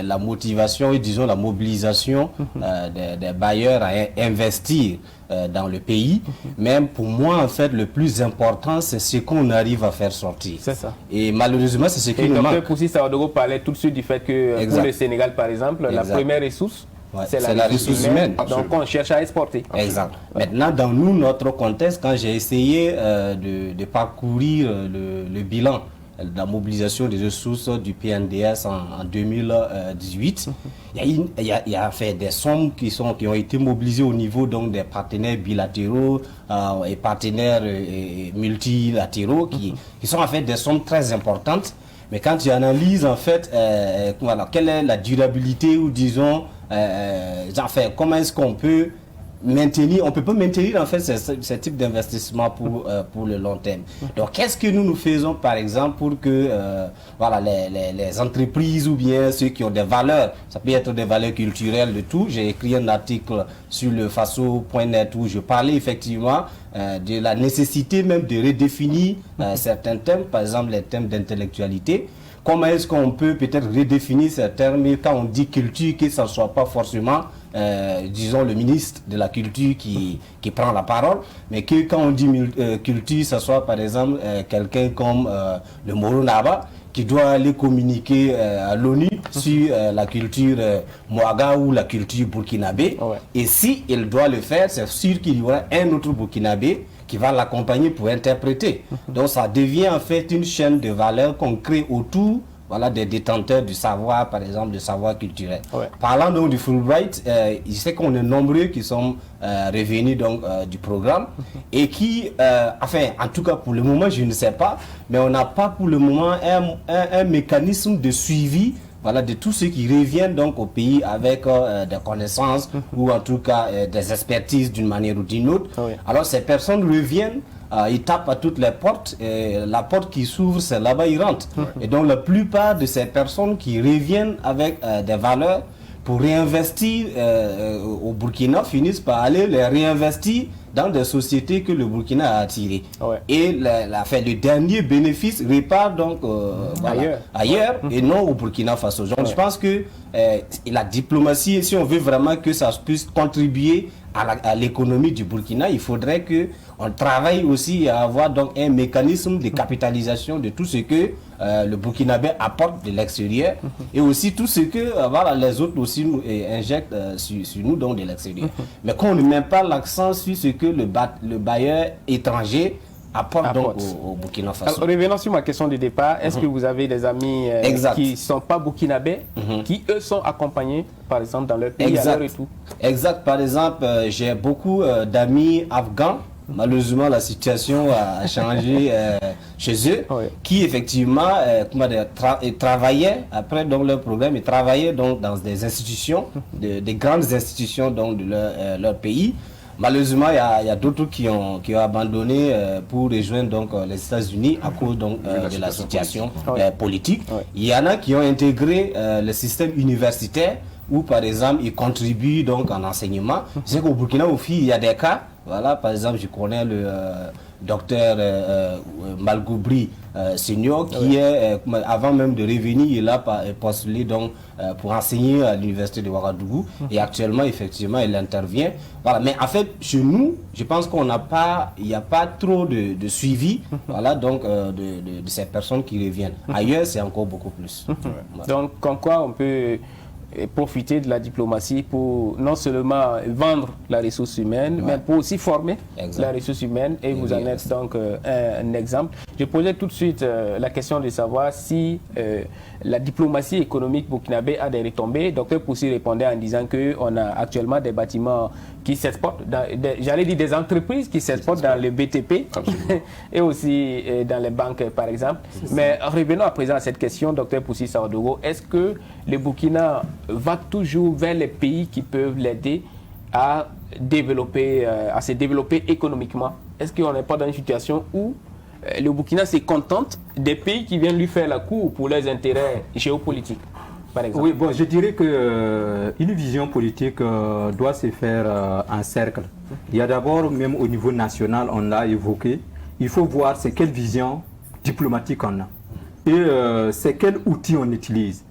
N: la motivation et disons la mobilisation des bailleurs à investir dans le pays. Même pour moi, en fait, le plus important, c'est ce qu'on arrive à faire sortir.
A: C'est ça.
N: Et malheureusement, c'est ce qui nous manque.
A: Dr Poussi Sawadogo parlait tout de suite du fait que pour le Sénégal, par exemple, la première ressource, c'est la ressource humaine. Donc on cherche à exporter.
N: Exact. Maintenant, dans notre contexte, quand j'ai essayé de parcourir le bilan de la mobilisation des ressources du PNDS en 2018, il y a fait des sommes qui ont été mobilisées au niveau donc, des partenaires bilatéraux et partenaires multilatéraux qui sont en fait des sommes très importantes. Mais quand tu analyses en fait voilà, quelle est la durabilité ou disons comment est-ce qu'on peut maintenir, on peut pas maintenir en fait ce type d'investissement pour le long terme. Donc qu'est-ce que nous faisons par exemple pour que voilà, les entreprises ou bien ceux qui ont des valeurs, ça peut être des valeurs culturelles de tout. J'ai écrit un article sur le faso.net où je parlais effectivement de la nécessité même de redéfinir certains thèmes, par exemple les thèmes d'intellectualité. Comment est-ce qu'on peut peut-être redéfinir ces termes quand on dit culture, que ça ne soit pas forcément, disons, le ministre de la culture qui prend la parole, mais que quand on dit culture, ça soit par exemple quelqu'un comme le Moro Naba, qui doit aller communiquer à l'ONU sur la culture Mouaga ou la culture burkinabé. Et si il doit le faire, c'est sûr qu'il y aura un autre burkinabé qui va l'accompagner pour interpréter. Donc ça devient en fait une chaîne de valeur qu'on crée autour voilà, des détenteurs du savoir, par exemple, du savoir culturel. Parlant donc du Fulbright, je sais qu'on est nombreux qui sont revenus donc, du programme et qui, enfin, en tout cas pour le moment, je ne sais pas, mais on n'a pas pour le moment un mécanisme de suivi voilà, de tous ceux qui reviennent donc au pays avec des connaissances ou en tout cas des expertises d'une manière ou d'une autre. Alors ces personnes reviennent, ils tapent à toutes les portes et la porte qui s'ouvre, c'est là-bas ils rentrent. Et donc la plupart de ces personnes qui reviennent avec des valeurs pour réinvestir au Burkina, finissent par aller les réinvestir dans des sociétés que le Burkina a attirées. Et le dernier bénéfice repart donc ailleurs et non au Burkina Faso. Donc je pense que la diplomatie, si on veut vraiment que ça puisse contribuer à l'économie du Burkina, il faudrait qu'on travaille aussi à avoir donc un mécanisme de capitalisation de tout ce que le Burkinabé apporte de l'extérieur et aussi tout ce que les autres aussi nous injectent sur nous donc de l'extérieur. Mais qu'on ne met pas l'accent sur ce que le bailleur étranger apporte. Donc au Burkina Faso.
A: Alors, revenons sur ma question de départ, est-ce que vous avez des amis qui ne sont pas burkinabés, qui eux sont accompagnés par exemple dans leur pays à l'heure et tout?
N: Exact. Par exemple, j'ai beaucoup d'amis afghans. Malheureusement, la situation a changé chez eux, qui effectivement travaillaient, après donc, leur problème, ils travaillaient donc, dans des institutions, des grandes institutions donc, de leur pays. Malheureusement, il y a d'autres qui ont abandonné pour rejoindre donc, les États-Unis à cause donc, de la situation politique. Il y en a qui ont intégré le système universitaire où, par exemple, ils contribuent donc, en enseignement. Je sais qu'au Burkina, il y a des cas. Voilà, par exemple, je connais le docteur Malgoubri Senior qui est, avant même de revenir, il a postulé donc, pour enseigner à l'université de Ouagadougou et actuellement, effectivement, il intervient. Voilà. Mais en fait, chez nous, je pense qu'il n'y a pas trop de suivi voilà, donc, de ces personnes qui reviennent. Ailleurs, c'est encore beaucoup plus.
A: Donc, comme quoi on peut profiter de la diplomatie pour non seulement vendre la ressource humaine, mais pour aussi former la ressource humaine, et vous en êtes donc un exemple. Je posais tout de suite la question de savoir si la diplomatie économique burkinabé a des retombées. Docteur Poussi répondait en disant qu'on a actuellement des bâtiments qui s'exportent, j'allais dire des entreprises qui s'exportent dans le BTP et aussi dans les banques par exemple. Mais revenons à présent à cette question, docteur Poussi Sawadogo, est-ce que le Burkina va toujours vers les pays qui peuvent l'aider à se développer économiquement? Est-ce qu'on n'est pas dans une situation où le Burkina se contente des pays qui viennent lui faire la cour pour leurs intérêts géopolitiques, par exemple?
L: Oui, bon, je dirais qu'une vision politique doit se faire en cercle. Il y a d'abord, même au niveau national, on l'a évoqué, il faut voir c'est quelle vision diplomatique on a et c'est quel outil on utilise.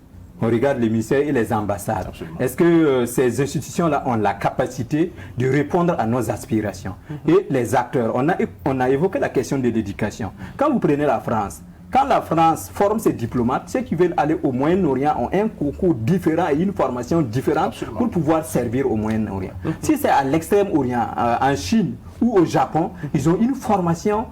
L: On regarde les ministères et les ambassades. Est-ce que ces institutions-là ont la capacité de répondre à nos aspirations? Et les acteurs, on a évoqué la question de l'éducation. Quand vous prenez la France, quand la France forme ses diplomates, ceux qui veulent aller au Moyen-Orient ont un concours différent et une formation différente pour pouvoir servir au Moyen-Orient. Si c'est à l'Extrême-Orient, en Chine ou au Japon, ils ont une formation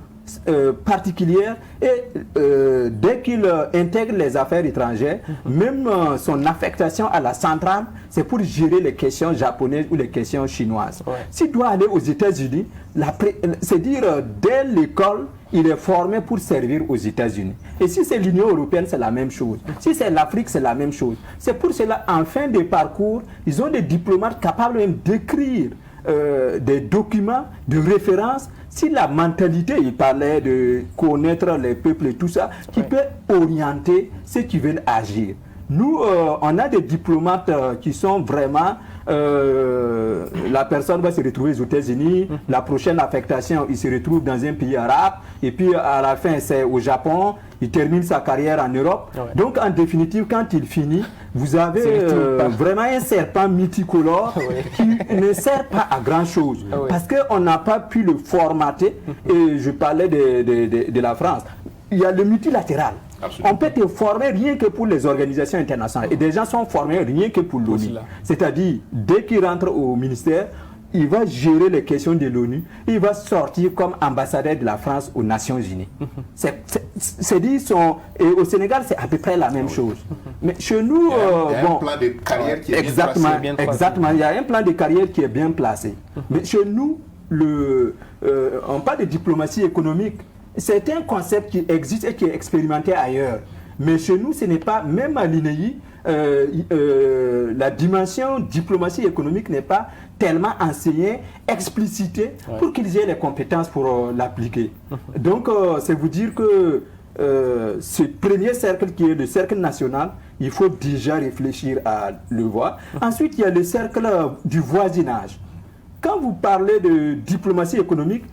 L: particulière et dès qu'il intègre les affaires étrangères, même son affectation à la centrale, c'est pour gérer les questions japonaises ou les questions chinoises. S'il doit aller aux États-Unis, c'est dire dès l'école, il est formé pour servir aux États-Unis. Et si c'est l'Union européenne, c'est la même chose. Si c'est l'Afrique, c'est la même chose. C'est pour cela, en fin de parcours, ils ont des diplomates capables même d'écrire des documents de référence. Si la mentalité, il parlait de connaître les peuples et tout ça, qui peut orienter ceux qui veulent agir. Nous, on a des diplomates qui sont vraiment... la personne va se retrouver aux États-Unis, la prochaine affectation, il se retrouve dans un pays arabe, et puis à la fin, c'est au Japon, il termine sa carrière en Europe. Donc, en définitive, quand il finit, vous avez vraiment un serpent multicolore qui ne sert pas à grand-chose, parce qu'on n'a pas pu le formater. Et je parlais de la France. Il y a le multilatéral. On peut te former rien que pour les organisations internationales. Et des gens sont formés rien que pour l'ONU. C'est-à-dire, dès qu'il rentre au ministère, il va gérer les questions de l'ONU. Il va sortir comme ambassadeur de la France aux Nations Unies. C'est dit, et au Sénégal, c'est à peu près la même chose. Mais chez nous,
M: il y a un plan de carrière qui est bien placé.
L: Exactement, il y a un plan de carrière qui est bien placé. Mais chez nous, on parle de diplomatie économique. C'est un concept qui existe et qui est expérimenté ailleurs. Mais chez nous, ce n'est pas, même à l'INEI, la dimension diplomatie économique n'est pas tellement enseignée, explicitée, pour qu'ils aient les compétences pour l'appliquer. Donc, c'est vous dire que ce premier cercle qui est le cercle national, il faut déjà réfléchir à le voir. Ensuite, il y a le cercle du voisinage. Quand vous parlez de diplomatie économique,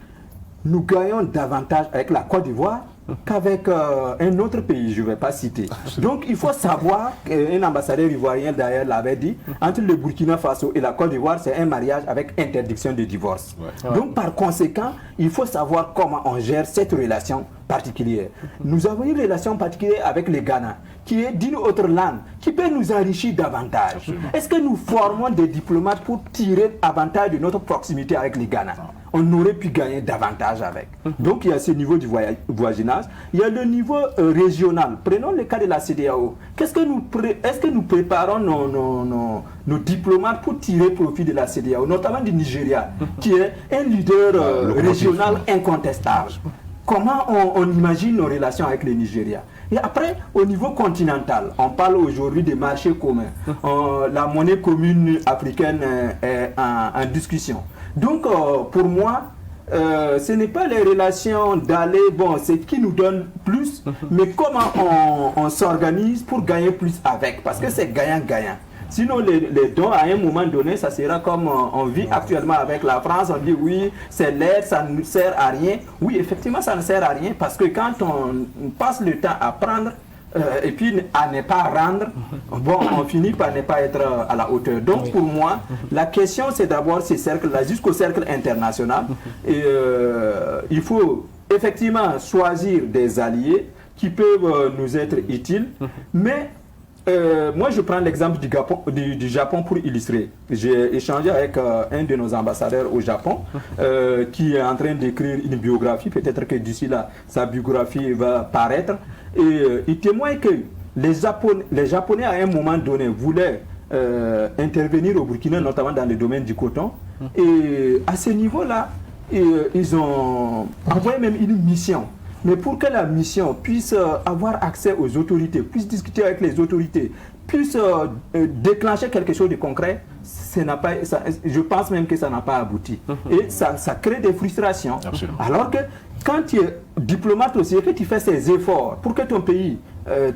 L: nous gagnons davantage avec la Côte d'Ivoire qu'avec un autre pays, je ne vais pas citer. Donc il faut savoir, un ambassadeur ivoirien d'ailleurs l'avait dit, entre le Burkina Faso et la Côte d'Ivoire, c'est un mariage avec interdiction de divorce. Donc par conséquent, il faut savoir comment on gère cette relation particulière. Nous avons une relation particulière avec le Ghana, qui est d'une autre langue, qui peut nous enrichir davantage. Est-ce que nous formons des diplomates pour tirer avantage de notre proximité avec le Ghana? On aurait pu gagner davantage avec. Donc il y a ce niveau du voisinage. Il y a le niveau régional. Prenons le cas de la CEDEAO. Est-ce que nous préparons nos diplomates pour tirer profit de la CEDEAO, notamment du Nigeria, qui est un leader régional incontestable? Comment on imagine nos relations avec le Nigeria? Et après, au niveau continental, on parle aujourd'hui des marchés communs. La monnaie commune africaine est en discussion. Donc, pour moi, ce n'est pas les relations d'aller, bon, c'est qui nous donne plus, mais comment on s'organise pour gagner plus avec, parce que c'est gagnant-gagnant. Sinon, les dons, à un moment donné, ça sera comme on vit actuellement avec la France. On dit oui, c'est l'aide, ça ne sert à rien. Oui, effectivement, ça ne sert à rien parce que quand on passe le temps à prendre et puis à ne pas rendre, bon, on finit par ne pas être à la hauteur. Donc, pour moi, la question, c'est d'abord ces cercles-là jusqu'au cercle international. Et il faut effectivement choisir des alliés qui peuvent nous être utiles, mais moi, je prends l'exemple du Japon pour illustrer. J'ai échangé avec un de nos ambassadeurs au Japon qui est en train d'écrire une biographie. Peut-être que d'ici là, sa biographie va paraître. Et il témoigne que les Japonais, à un moment donné, voulaient intervenir au Burkina, notamment dans le domaine du coton. Et à ce niveau-là, ils ont envoyé même une mission. Mais pour que la mission puisse avoir accès aux autorités, puisse discuter avec les autorités, puisse déclencher quelque chose de concret, je pense même que ça n'a pas abouti. Et ça crée des frustrations. Absolument. Alors que quand tu es diplomate aussi et que tu fais ces efforts pour que ton pays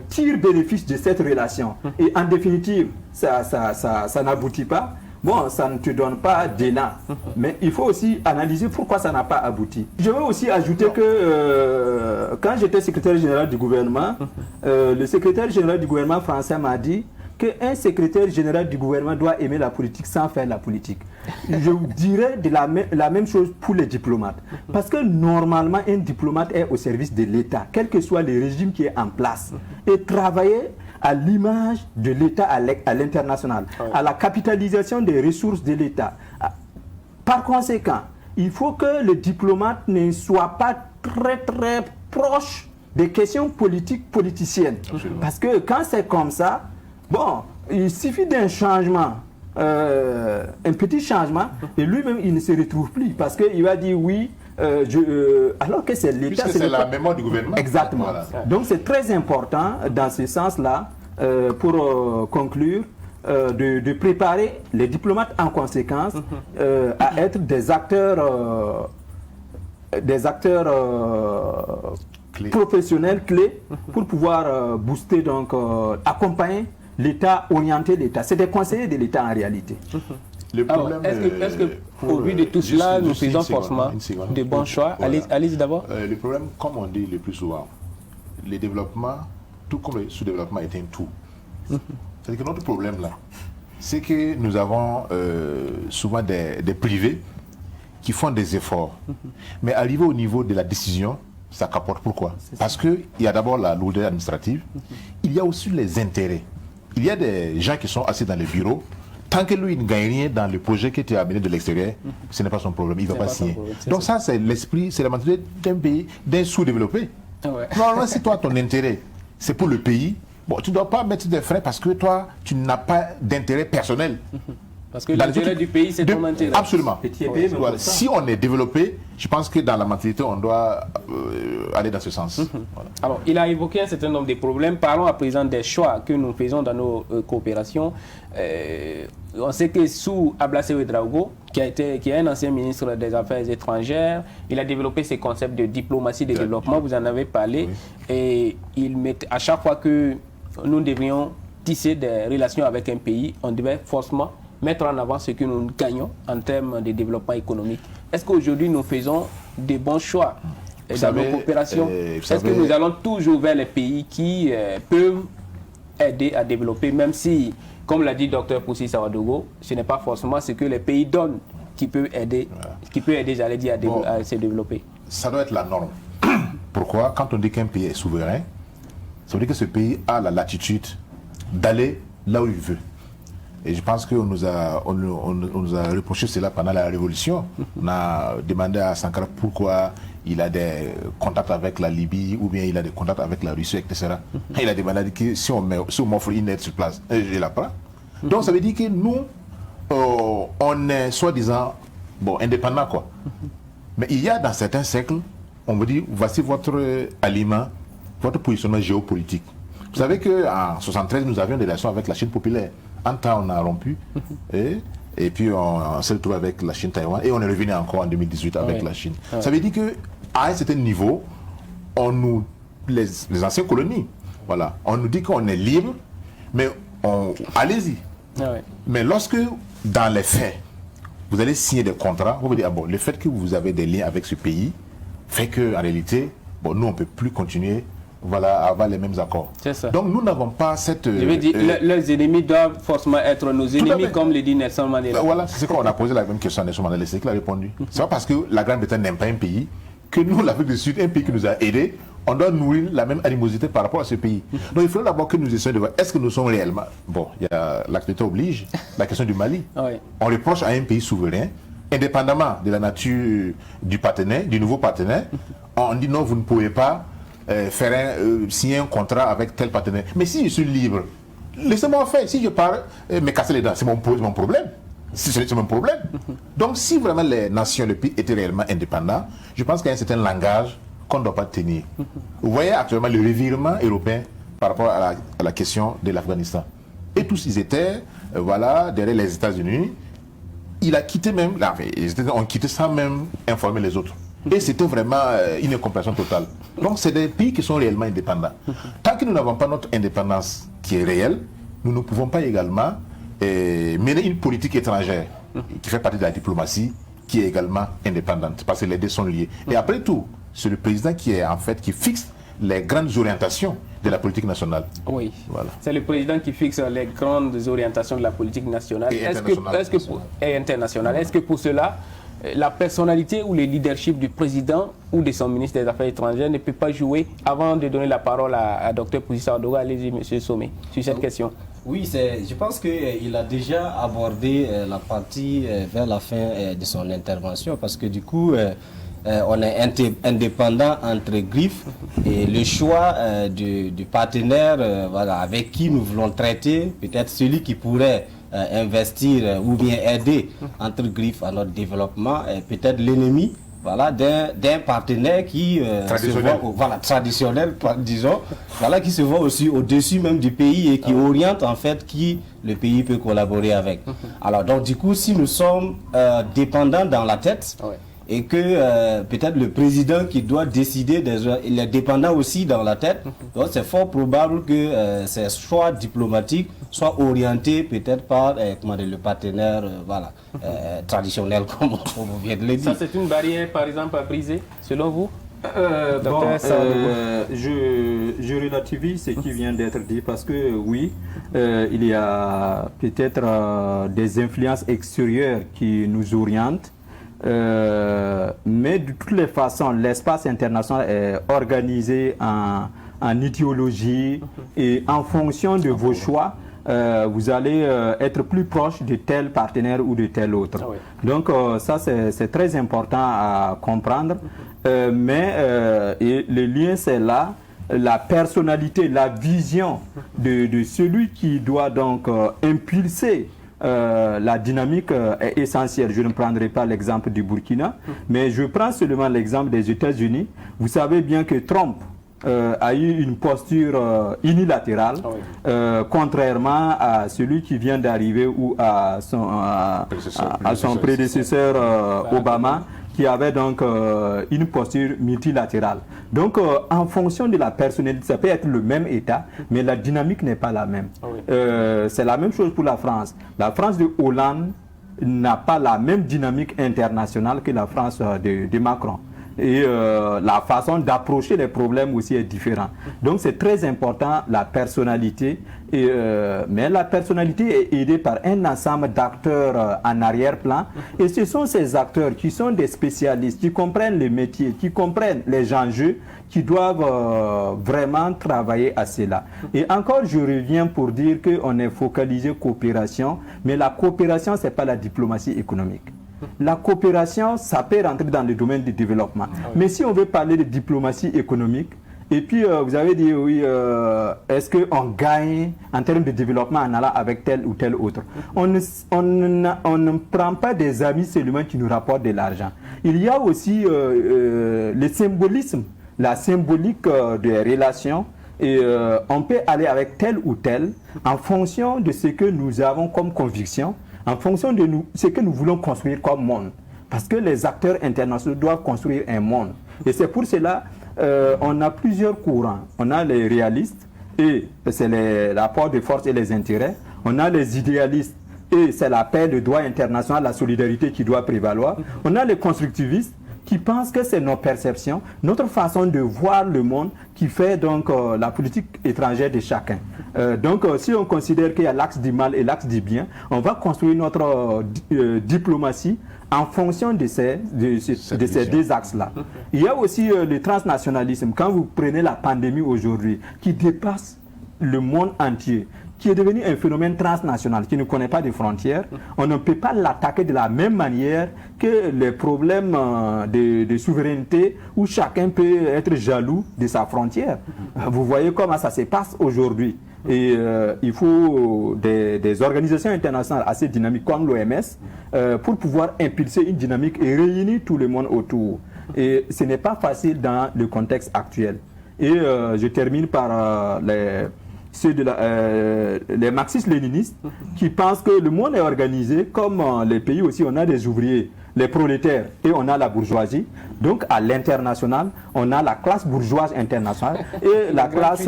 L: tire bénéfice de cette relation, et en définitive, ça n'aboutit pas, bon, ça ne te donne pas d'élan, mais il faut aussi analyser pourquoi ça n'a pas abouti. Je veux aussi ajouter que quand j'étais secrétaire général du gouvernement, le secrétaire général du gouvernement français m'a dit qu'un secrétaire général du gouvernement doit aimer la politique sans faire la politique. Je vous dirais la même chose pour les diplomates. Parce que normalement, un diplomate est au service de l'État, quel que soit le régime qui est en place, et travailler à l'image de l'État à l'international, à la capitalisation des ressources de l'État. Par conséquent, il faut que le diplomate ne soit pas très proche des questions politiciennes. Absolument. Parce que quand c'est comme ça, bon, il suffit d'un changement, un petit changement, et lui-même il ne se retrouve plus parce qu'il va dire oui. Alors que c'est l'État.
M: Puisque c'est la mémoire du gouvernement.
L: Exactement. Voilà. Donc c'est très important dans ce sens-là, pour conclure, de préparer les diplomates en conséquence à être des acteurs professionnels clés pour pouvoir booster, donc accompagner l'État, orienter l'État. C'est des conseillers de l'État en réalité.
A: Est-ce que au vu de tout cela, nous faisons forcément de bons choix? Voilà. Allez-y d'abord.
M: Le problème, comme on dit le plus souvent, le développement, tout comme le sous-développement, est un tout. C'est-à-dire que notre problème là, c'est que nous avons souvent des privés qui font des efforts. Mais arrivé au niveau de la décision, ça capote. Pourquoi? Parce qu'il y a d'abord la lourdeur administrative, il y a aussi les intérêts. Il y a des gens qui sont assis dans les bureaux. Tant que lui, il ne gagne rien dans le projet qui était amené de l'extérieur, ce n'est pas son problème, il ne va pas signer. Donc ça, c'est l'esprit, c'est la mentalité d'un pays, d'un sous-développé. Ouais. Normalement, si toi, ton intérêt, c'est pour le pays, bon, tu ne dois pas mettre des freins parce que toi, tu n'as pas d'intérêt personnel.
A: Parce que l'intérêt du pays, c'est ton intérêt.
M: Absolument. Voilà. Si on est développé, je pense que dans la mentalité, on doit aller dans ce sens.
A: Voilà. Alors, il a évoqué un certain nombre de problèmes. Parlons à présent des choix que nous faisons dans nos coopérations. On sait que sous Ablasse Ouedraogo, qui est un ancien ministre des Affaires étrangères, il a développé ces concepts de diplomatie de développement, vous en avez parlé, et il met, à chaque fois que nous devrions tisser des relations avec un pays, on devait forcément mettre en avant ce que nous gagnons en termes de développement économique. Est-ce qu'aujourd'hui nous faisons des bons choix dans nos coopérations? Est-ce que nous allons toujours vers les pays qui peuvent aider à développer, même si, comme l'a dit Dr Poussi Sawadogo, ce n'est pas forcément ce que les pays donnent qui peut aider, j'allais dire, à se développer?
M: Ça doit être la norme. Pourquoi? Quand on dit qu'un pays est souverain, ça veut dire que ce pays a la latitude d'aller là où il veut. Et je pense qu'on nous a reproché cela pendant la Révolution. On a demandé à Sankara pourquoi il a des contacts avec la Libye ou bien il a des contacts avec la Russie, etc. Il a demandé que si on m'offre une aide sur place, je la prends. Donc ça veut dire que nous, on est soi-disant indépendants, quoi. Mais il y a dans certains siècles, on me dit, voici votre aliment, votre positionnement géopolitique. Vous savez qu'en 1973, nous avions des relations avec la Chine populaire. En temps, on a rompu. Et puis, on s'est retrouvé avec la Chine-Taïwan. Et on est revenu encore en 2018 avec la Chine. Ça veut dire qu'à un certain niveau, les anciennes colonies, voilà, on nous dit qu'on est libre, mais allez-y. Mais lorsque, dans les faits, vous allez signer des contrats, vous vous dites, le fait que vous avez des liens avec ce pays fait qu'en réalité, nous, on ne peut plus continuer à avoir les mêmes accords. Donc nous n'avons pas cette...
A: Je veux dire, leurs ennemis doivent forcément être nos ennemis, comme le dit Nelson Mandela.
M: Voilà, c'est ce qu'on a posé la même question à Nelson Mandela, c'est qu'il a répondu. C'est pas parce que la Grande-Bretagne n'aime pas un pays que nous, l'Afrique du Sud, un pays qui nous a aidés, on doit nourrir la même animosité par rapport à ce pays. Donc il faudrait d'abord que nous essayions de voir, est-ce que nous sommes réellement... il y a l'actualité oblige, la question du Mali. On reproche à un pays souverain, indépendamment de la nature du partenaire, du nouveau partenaire, on dit non, vous ne pouvez pas signer un contrat avec tel partenaire. Mais si je suis libre, laissez-moi faire. Si je pars me casser les dents, c'est mon problème. C'est mon problème. Donc si vraiment les nations, le pays étaient réellement indépendants, je pense qu'il y a un certain langage qu'on ne doit pas tenir. Vous voyez actuellement le revirement européen par rapport à la question de l'Afghanistan. Et tous ils étaient derrière les États-Unis. Il a quitté même, les États-Unis ont quitté sans même informer les autres. Et c'était vraiment une incompréhension totale. Donc c'est des pays qui sont réellement indépendants. Tant que nous n'avons pas notre indépendance qui est réelle, nous ne pouvons pas également mener une politique étrangère qui fait partie de la diplomatie qui est également indépendante, parce que les deux sont liés. Et après tout, c'est le président qui fixe les grandes orientations de la politique nationale.
A: Oui, voilà. C'est le président qui fixe les grandes orientations de la politique nationale et internationale. Est-ce que pour cela, la personnalité ou le leadership du président ou de son ministre des Affaires étrangères ne peut pas jouer? Avant de donner la parole à Dr Poussi Sawadogo, allez-y, M. Somé, sur cette question.
N: Oui, je pense qu'il a déjà abordé la partie vers la fin de son intervention, parce que du coup, on est indépendant entre griffes, et le choix du partenaire avec qui nous voulons traiter, peut-être celui qui pourrait investir ou bien aider entre griffes à notre développement, peut-être l'ennemi d'un partenaire qui traditionnel, disons, qui se voit aussi au-dessus même du pays et qui oriente en fait qui le pays peut collaborer avec. Alors donc du coup, si nous sommes dépendants dans la tête, et que peut-être le président qui doit décider, il est dépendant aussi dans la tête, donc c'est fort probable que ces choix diplomatiques soient orientés peut-être par le partenaire traditionnel, comme vous venez de le dire.
A: Ça, c'est une barrière, par exemple, à briser, selon vous?
L: Je relativise ce qui vient d'être dit, parce que oui, il y a peut-être des influences extérieures qui nous orientent. Mais de toutes les façons, l'espace international est organisé en idéologie, et en fonction de vos choix, vous allez être plus proche de tel partenaire ou de tel autre. Donc ça, c'est très important à comprendre. Mais le lien, c'est là. La personnalité, la vision de celui qui doit donc impulser la dynamique est essentielle. Je ne prendrai pas l'exemple du Burkina, mais je prends seulement l'exemple des États-Unis. Vous savez bien que Trump a eu une posture unilatérale, contrairement à celui qui vient d'arriver ou à son prédécesseur Obama, qui avait donc une posture multilatérale. Donc, en fonction de la personnalité, ça peut être le même État, mais la dynamique n'est pas la même. C'est la même chose pour la France. La France de Hollande n'a pas la même dynamique internationale que la France de Macron. Et la façon d'approcher les problèmes aussi est différente. Donc c'est très important la personnalité, mais la personnalité est aidée par un ensemble d'acteurs en arrière-plan. Et ce sont ces acteurs qui sont des spécialistes, qui comprennent les métiers, qui comprennent les enjeux, qui doivent vraiment travailler à cela. Et encore, je reviens pour dire qu'on est focalisé coopération, mais la coopération, ce n'est pas la diplomatie économique. La coopération, ça peut rentrer dans le domaine du développement. Mais si on veut parler de diplomatie économique, et puis vous avez dit, oui, est-ce qu'on gagne en termes de développement en allant avec tel ou tel autre? On ne prend pas des amis seulement qui nous rapportent de l'argent. Il y a aussi le symbolisme, la symbolique des relations. Et on peut aller avec tel ou tel en fonction de ce que nous avons comme conviction, en fonction de ce que nous voulons construire comme monde. Parce que les acteurs internationaux doivent construire un monde. Et c'est pour cela on a plusieurs courants. On a les réalistes, et c'est les rapports de force et les intérêts. On a les idéalistes, et c'est la paix, le droit international, la solidarité qui doit prévaloir. On a les constructivistes, qui pensent que c'est nos perceptions, notre façon de voir le monde qui fait donc la politique étrangère de chacun. Donc si on considère qu'il y a l'axe du mal et l'axe du bien, on va construire notre diplomatie en fonction de ces deux axes-là. Il y a aussi le transnationalisme. Quand vous prenez la pandémie aujourd'hui, qui dépasse le monde entier, qui est devenu un phénomène transnational, qui ne connaît pas de frontières, on ne peut pas l'attaquer de la même manière que les problèmes de souveraineté où chacun peut être jaloux de sa frontière. Vous voyez comment ça se passe aujourd'hui. Et il faut des organisations internationales assez dynamiques comme l'OMS pour pouvoir impulser une dynamique et réunir tout le monde autour. Et ce n'est pas facile dans le contexte actuel. Et je termine par les marxistes-léninistes qui pensent que le monde est organisé comme les pays aussi. On a des ouvriers, les prolétaires, et on a la bourgeoisie. Donc à l'international, on a la classe bourgeoise internationale et la classe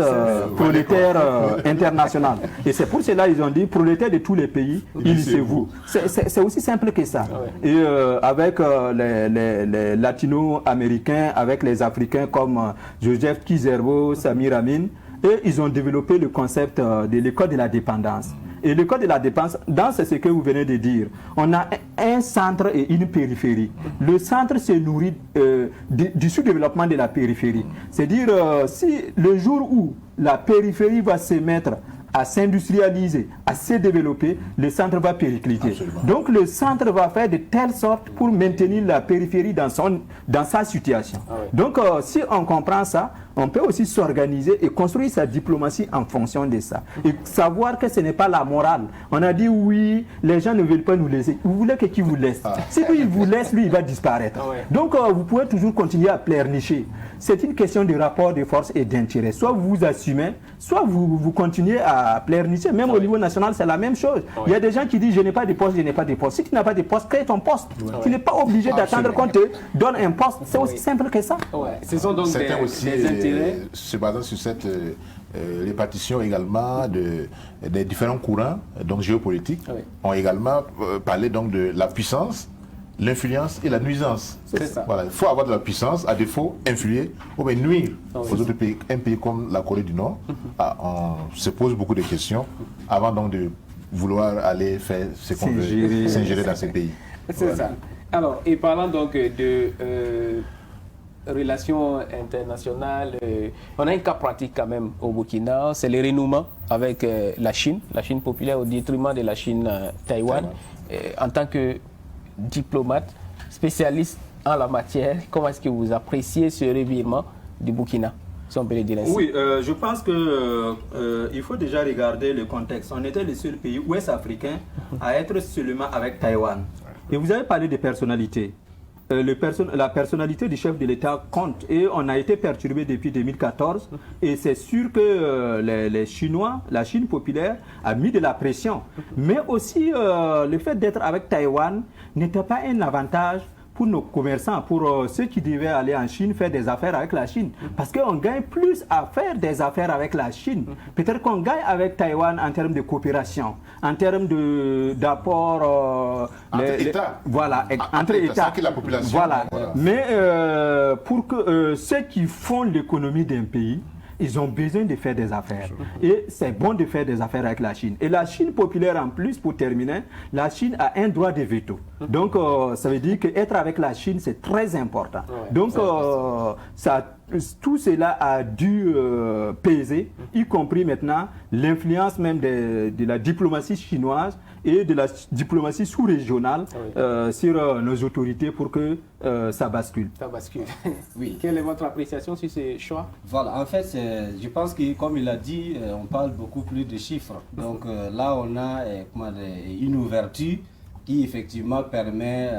L: prolétaire internationale. Et c'est pour cela qu'ils ont dit prolétaires de tous les pays, unissez-vous. C'est aussi simple que ça. Et avec les latino-américains, avec les africains comme Joseph Kizerbo, Samir Amin, et ils ont développé le concept de l'école de la dépendance. Et l'école de la dépendance, c'est ce que vous venez de dire. On a un centre et une périphérie. Le centre se nourrit du sous-développement de la périphérie. C'est-à-dire, si le jour où la périphérie va se mettre à s'industrialiser, à se développer, le centre va péricliter. Absolument. Donc le centre va faire de telle sorte pour maintenir la périphérie dans sa situation. Donc si on comprend ça, on peut aussi s'organiser et construire sa diplomatie en fonction de ça. Et savoir que ce n'est pas la morale. On a dit oui, les gens ne veulent pas nous laisser. Vous voulez que qui vous laisse? Si lui, il vous laisse, lui, il va disparaître. Donc vous pouvez toujours continuer à pleurnicher. C'est une question de rapport de force et d'intérêt. Soit vous vous assumez, soit vous continuez à pleurnicher. Même au niveau national, c'est la même chose. Il y a des gens qui disent je n'ai pas de poste, je n'ai pas de poste. Si tu n'as pas de poste, crée ton poste. Tu n'es pas obligé d'attendre qu'on te donne un poste. C'est aussi simple que ça.
A: Ce sont donc des intérêts.
M: Se basant sur cette répartition également des différents courants donc géopolitiques, ont également parlé donc de la puissance, l'influence et la nuisance. Voilà, il faut avoir de la puissance, à défaut, influer ou bien nuire aux autres pays. Un pays comme la Corée du Nord, on se pose beaucoup de questions avant donc de vouloir aller faire ce qu'on veut, s'ingérer dans ces pays.
A: C'est ça. Alors, et parlant donc de relations internationales, on a un cas pratique quand même au Burkina, c'est le renouement avec la Chine populaire au détriment de la Chine Taïwan. En tant que diplomate, spécialiste en la matière, comment est-ce que vous appréciez ce revirement du Burkina? si on peut le dire ainsi.
L: Oui, je pense qu'il faut déjà regarder le contexte. On était le seul pays ouest-africain à être seulement avec Taïwan. Et vous avez parlé de personnalité. La personnalité du chef de l'État compte et on a été perturbé depuis 2014 et c'est sûr que les Chinois, la Chine populaire a mis de la pression. Mais aussi le fait d'être avec Taïwan n'était pas un avantage pour nos commerçants, pour ceux qui devaient aller en Chine faire des affaires avec la Chine. Parce qu'on gagne plus à faire des affaires avec la Chine. Peut-être qu'on gagne avec Taïwan en termes de coopération, en termes d'apport...
M: entre États.
L: Voilà, entre États.
M: La population.
L: Voilà. Mais pour que ceux qui font l'économie d'un pays, ils ont besoin de faire des affaires. Et c'est bon de faire des affaires avec la Chine. Et la Chine populaire, en plus, pour terminer, la Chine a un droit de veto. Donc, ça veut dire qu'être avec la Chine, c'est très important. Donc, tout cela a dû peser, y compris maintenant l'influence même de la diplomatie chinoise et de la diplomatie sous-régionale sur nos autorités pour que ça bascule.
A: Ça bascule. Oui. Quelle est votre appréciation sur ces choix?
N: Voilà, en fait, je pense que, comme il a dit, on parle beaucoup plus de chiffres. Donc là, on a une ouverture qui effectivement permet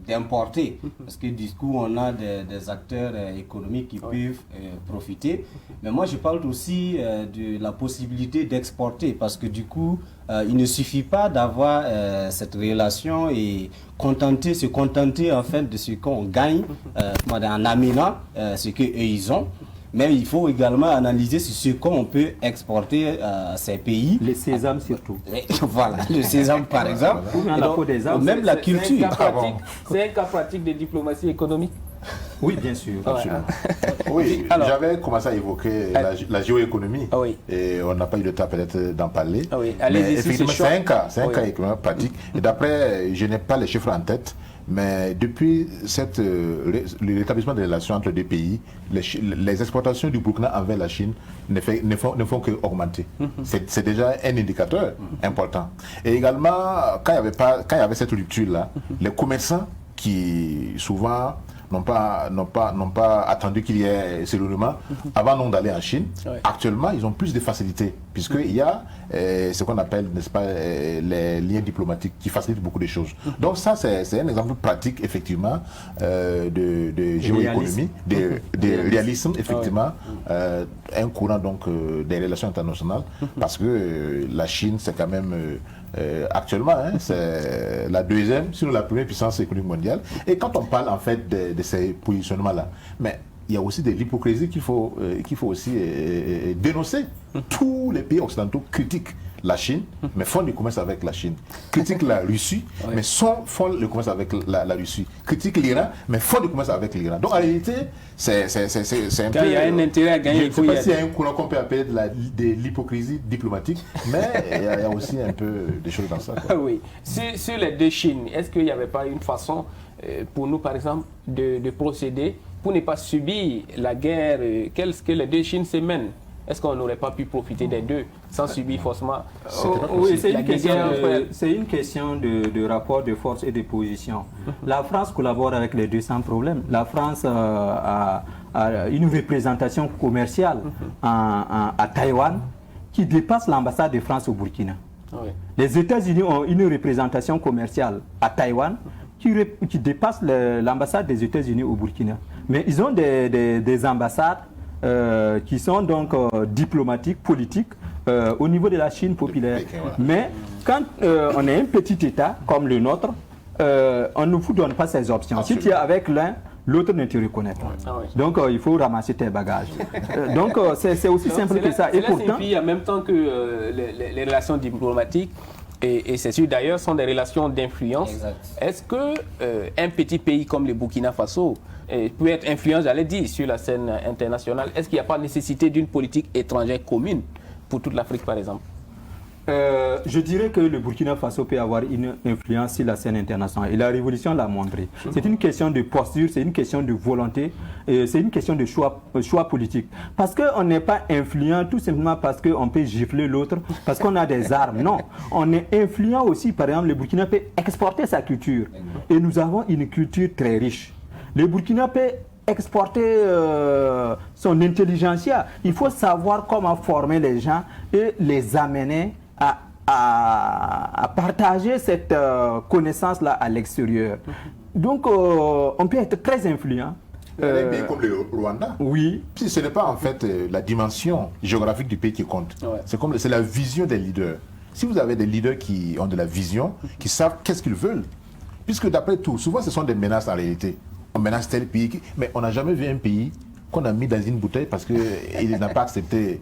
N: d'importer. Parce que du coup, on a des acteurs économiques qui peuvent profiter. Mais moi, je parle aussi de la possibilité d'exporter. Parce que du coup, il ne suffit pas d'avoir cette relation et se contenter en fait de ce qu'on gagne en amenant ce qu'eux ils ont. Mais il faut également analyser ce qu'on peut exporter à ces pays.
L: Les sésames surtout.
N: Voilà, le sésame par exemple. Donc, même la culture.
A: C'est un cas pratique de diplomatie économique.
L: Oui, bien sûr.
M: Oui, j'avais commencé à évoquer la géoéconomie et on n'a pas eu le temps peut-être d'en parler. Mais effectivement, c'est un cas économique pratique. Et d'après, je n'ai pas les chiffres en tête, mais depuis l'établissement des relations entre les deux pays, les exportations du Burkina envers la Chine ne font qu'augmenter. C'est déjà un indicateur important. Et également, quand il y avait cette rupture-là, les commerçants qui souvent n'ont pas attendu qu'il y ait ce règlement avant d'aller en Chine. Actuellement, ils ont plus de facilité puisqu'il y a ce qu'on appelle, n'est-ce pas, les liens diplomatiques qui facilitent beaucoup de choses. Donc ça, c'est un exemple pratique, effectivement, de géoéconomie, de réalisme, effectivement, un courant donc des relations internationales parce que la Chine, c'est quand même... actuellement, c'est la deuxième, sinon la première puissance économique mondiale. Et quand on parle en fait de ces positionnements-là, mais il y a aussi de l'hypocrisie qu'il faut aussi dénoncer. Tous les pays occidentaux critiquent la Chine, mais font du commerce avec la Chine. Critiquent la Russie, mais font le commerce avec la Russie. Critiquent l'Iran, mais font du commerce avec l'Iran. Donc en réalité, c'est un peu...
A: Il y a un intérêt à gagner.
M: Je ne sais pas s'il y a un courant qu'on peut appeler de l'hypocrisie diplomatique, mais il y a aussi un peu des choses dans ça.
A: Oui. Sur les deux Chines, est-ce qu'il n'y avait pas une façon pour nous, par exemple, de procéder pour ne pas subir la guerre que les deux Chines se mènent? Est-ce qu'on n'aurait pas pu profiter des deux sans subir forcément
L: Oui, c'est une question de rapport de force et de position. La France collabore avec les deux sans problème. La France a une représentation commerciale à Taïwan qui dépasse l'ambassade de France au Burkina. Les États-Unis ont une représentation commerciale à Taïwan qui dépasse l'ambassade des États-Unis au Burkina. Mais ils ont des ambassades qui sont donc diplomatiques, politiques, au niveau de la Chine populaire. Mais quand on est un petit État comme le nôtre, on ne vous donne pas ces options. Si tu es avec l'un, l'autre ne te reconnaît pas. Donc il faut ramasser tes bagages. Donc c'est aussi simple que ça.
A: Et pourtant, en même temps que les relations diplomatiques, et c'est sûr d'ailleurs, sont des relations d'influence. Est-ce que un petit pays comme le Burkina Faso peut être influent, j'allais dire, sur la scène internationale? Est-ce qu'il n'y a pas nécessité d'une politique étrangère commune pour toute l'Afrique, par exemple?
L: Je dirais que le Burkina Faso peut avoir une influence sur la scène internationale. Et la révolution l'a montré. C'est une question de posture, c'est une question de volonté, c'est une question de choix politique. Parce qu'on n'est pas influent tout simplement parce qu'on peut gifler l'autre, parce qu'on a des armes. Non, on est influent aussi, par exemple, le Burkina peut exporter sa culture. Et nous avons une culture très riche. Le Burkina peut exporter son intelligentsia. Il faut savoir comment former les gens et les amener à partager cette connaissance-là à l'extérieur. Donc, on peut être très influent.
M: Comme le Rwanda.
L: Oui.
M: Puis ce n'est pas en fait la dimension géographique du pays qui compte. Ouais. C'est la vision des leaders. Si vous avez des leaders qui ont de la vision, qui savent qu'est-ce qu'ils veulent, puisque d'après tout, souvent ce sont des menaces en réalité. On menace tel pays, mais on n'a jamais vu un pays qu'on a mis dans une bouteille parce qu'il n'a pas accepté.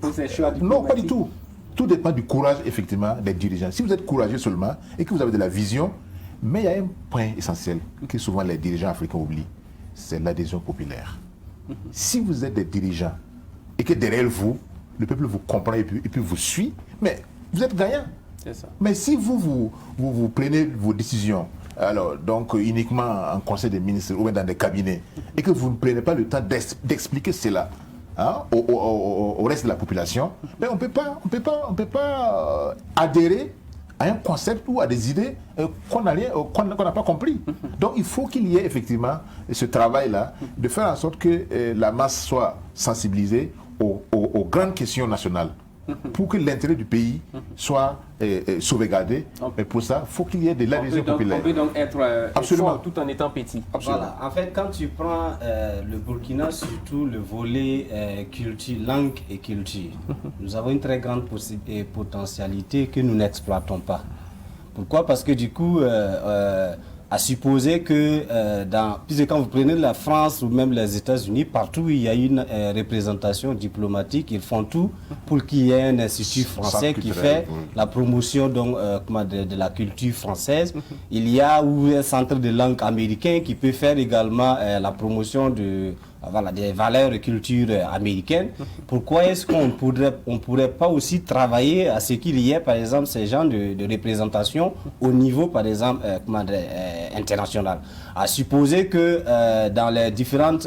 M: Non, pas du tout. Tout dépend du courage effectivement des dirigeants. Si vous êtes courageux seulement et que vous avez de la vision, mais il y a un point essentiel que souvent les dirigeants africains oublient. C'est l'adhésion populaire. Si vous êtes des dirigeants et que derrière vous, le peuple vous comprend et puis vous suit, mais vous êtes gagnant. C'est ça. Mais si vous prenez vos décisions, alors donc uniquement en conseil des ministres ou dans des cabinets, et que vous ne prenez pas le temps d'expliquer cela au reste de la population, mais on peut pas adhérer à un concept ou à des idées qu'on n'a pas compris. Donc il faut qu'il y ait effectivement ce travail-là de faire en sorte que la masse soit sensibilisée aux grandes questions nationales pour que l'intérêt du pays soit sauvegardé. Mais pour ça, il faut qu'il y ait de l'adhésion populaire.
A: On peut donc être fort tout en étant petit.
N: Voilà. En fait, quand tu prends le Burkina, surtout le volet culture, langue et culture, nous avons une très grande potentialité que nous n'exploitons pas. Pourquoi? Parce que du coup, à supposer que puisque quand vous prenez la France ou même les États-Unis, partout où il y a une représentation diplomatique, ils font tout pour qu'il y ait un institut français qui fait la promotion donc, de la culture française. Il y a un centre de langue américain qui peut faire également la promotion des valeurs et culture américaines. Pourquoi est-ce qu'on pourrait pas aussi travailler à ce qu'il y ait, par exemple, ces genres de représentation au niveau, par exemple, international? À supposer que dans les différentes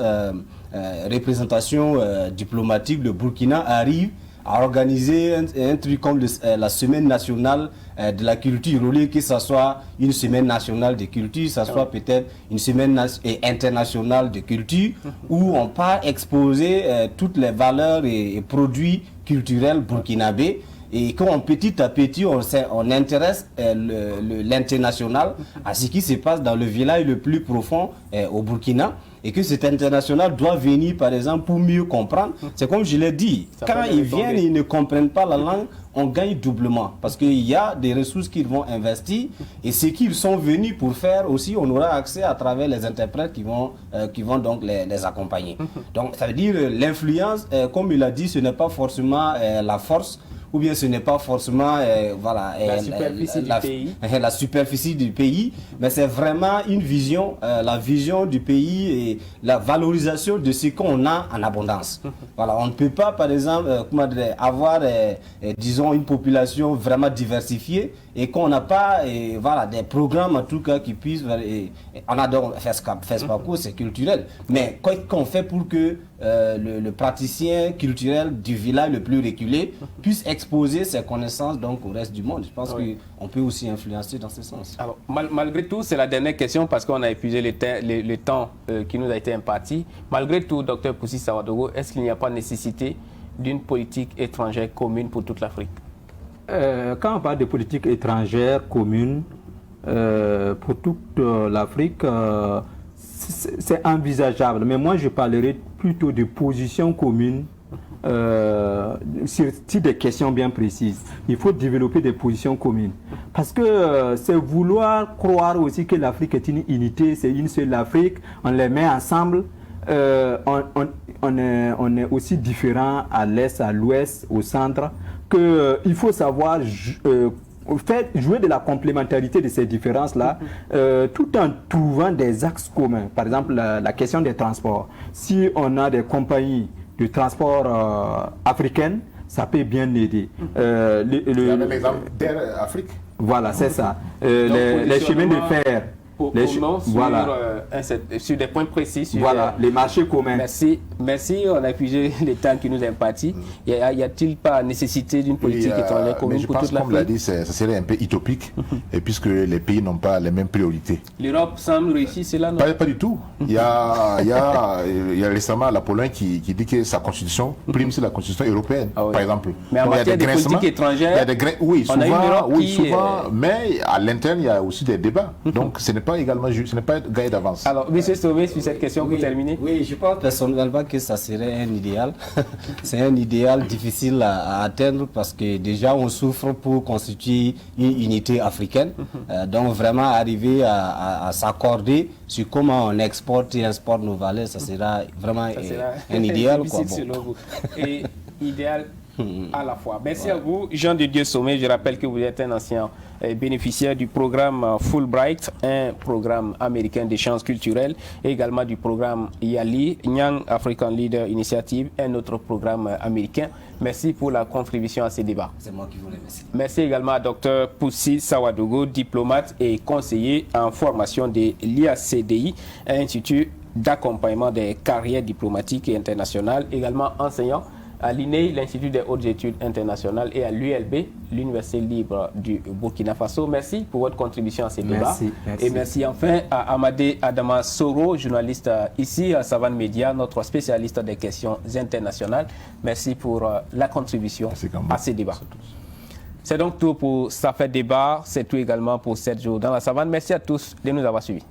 N: représentations diplomatiques, le Burkina arrive à organiser un truc comme la semaine nationale de la culture, au lieu que ce soit une semaine nationale de culture, ça soit peut-être une semaine internationale de culture, où on part exposer toutes les valeurs et produits culturels burkinabés, et quand petit à petit on intéresse l'international à ce qui se passe dans le village le plus profond au Burkina, et que cet international doit venir par exemple pour mieux comprendre. C'est comme je l'ai dit, quand ils viennent et ils ne comprennent pas la langue, on gagne doublement, parce qu'il y a des ressources qu'ils vont investir, et ce qu'ils sont venus pour faire aussi, on aura accès à travers les interprètes qui vont donc les accompagner. Donc ça veut dire l'influence, comme il a dit, ce n'est pas forcément la force, ou bien ce n'est pas forcément la superficie du pays, mais c'est vraiment une vision, la vision du pays et la valorisation de ce qu'on a en abondance. Voilà, on ne peut pas, par exemple, avoir, disons, une population vraiment diversifiée et qu'on n'a pas des programmes en tout cas qui puissent... on adore FESPACO, c'est culturel, mais qu'on fait pour que le praticien culturel du village le plus reculé puisse exposer ses connaissances donc au reste du monde. Je pense qu'on peut aussi influencer dans ce sens.
A: Alors, malgré tout, c'est la dernière question parce qu'on a épuisé le temps qui nous a été imparti. Malgré tout, Dr Poussy Sawadogo, est-ce qu'il n'y a pas nécessité d'une politique étrangère commune pour toute l'Afrique?
L: Quand on parle de politique étrangère commune pour toute l'Afrique, c'est envisageable. Mais moi, je parlerai plutôt de position commune sur des questions bien précises. Il faut développer des positions communes. Parce que c'est vouloir croire aussi que l'Afrique est une unité, c'est une seule Afrique, on les met ensemble. On est aussi différents à l'est, à l'ouest, au centre, qu'il faut savoir jouer de la complémentarité de ces différences-là, tout en trouvant des axes communs. Par exemple, la question des transports. Si on a des compagnies de transport africaines, ça peut bien aider.
M: Il y a même l'exemple d'Air Afrique.
L: Voilà, c'est ça. Les chemins de fer
A: sur des points précis.
L: Voilà, les marchés communs.
A: Merci, on a épuisé le temps qui nous est imparti. Y a-t-il pas nécessité d'une politique étrangère commune pour toute l'Afrique?
M: Comme l'a dit, ça serait un peu utopique, et puisque les pays n'ont pas les mêmes priorités.
A: L'Europe semble réussir cela, non?
M: Pas du tout. Il y a récemment la Pologne qui dit que sa constitution prime sur la constitution européenne, par exemple.
A: Mais en matière de politique étrangère,
M: oui, souvent, mais à l'interne, il y a aussi des débats. Donc ce n'est pas également juste, ce n'est pas gagné d'avance.
A: Alors, M. Sauvé, sur cette question, pour terminer.
N: Oui, je pense personnellement que ça serait un idéal. C'est un idéal difficile à atteindre parce que déjà on souffre pour constituer une unité africaine. Donc vraiment arriver à s'accorder sur comment on exporte et exporte nos valeurs, ça sera vraiment un idéal.
A: Et idéal à la fois. Merci à vous, Jean de Dieu Sommet. Je rappelle que vous êtes un ancien bénéficiaire du programme Fulbright, un programme américain d'échanges culturels, et également du programme YALI, Young African Leader Initiative, un autre programme américain. Merci pour la contribution à ces débats.
N: C'est moi qui vous remercie.
A: Merci également à Dr Poussi Sawadogo, diplomate et conseiller en formation de l'IACDI, Institut d'accompagnement des carrières diplomatiques et internationales, également enseignant à l'INEI, l'Institut des hautes études internationales, et à l'ULB, l'Université libre du Burkina Faso. Merci pour votre contribution à ces débats. Et merci enfin à Amadé Adama Soro, journaliste ici à Savane Média, notre spécialiste des questions internationales. Merci pour la contribution à ces débats. C'est donc tout pour Ça fait débat. C'est tout également pour 7 jours dans la savane. Merci à tous de nous avoir suivis.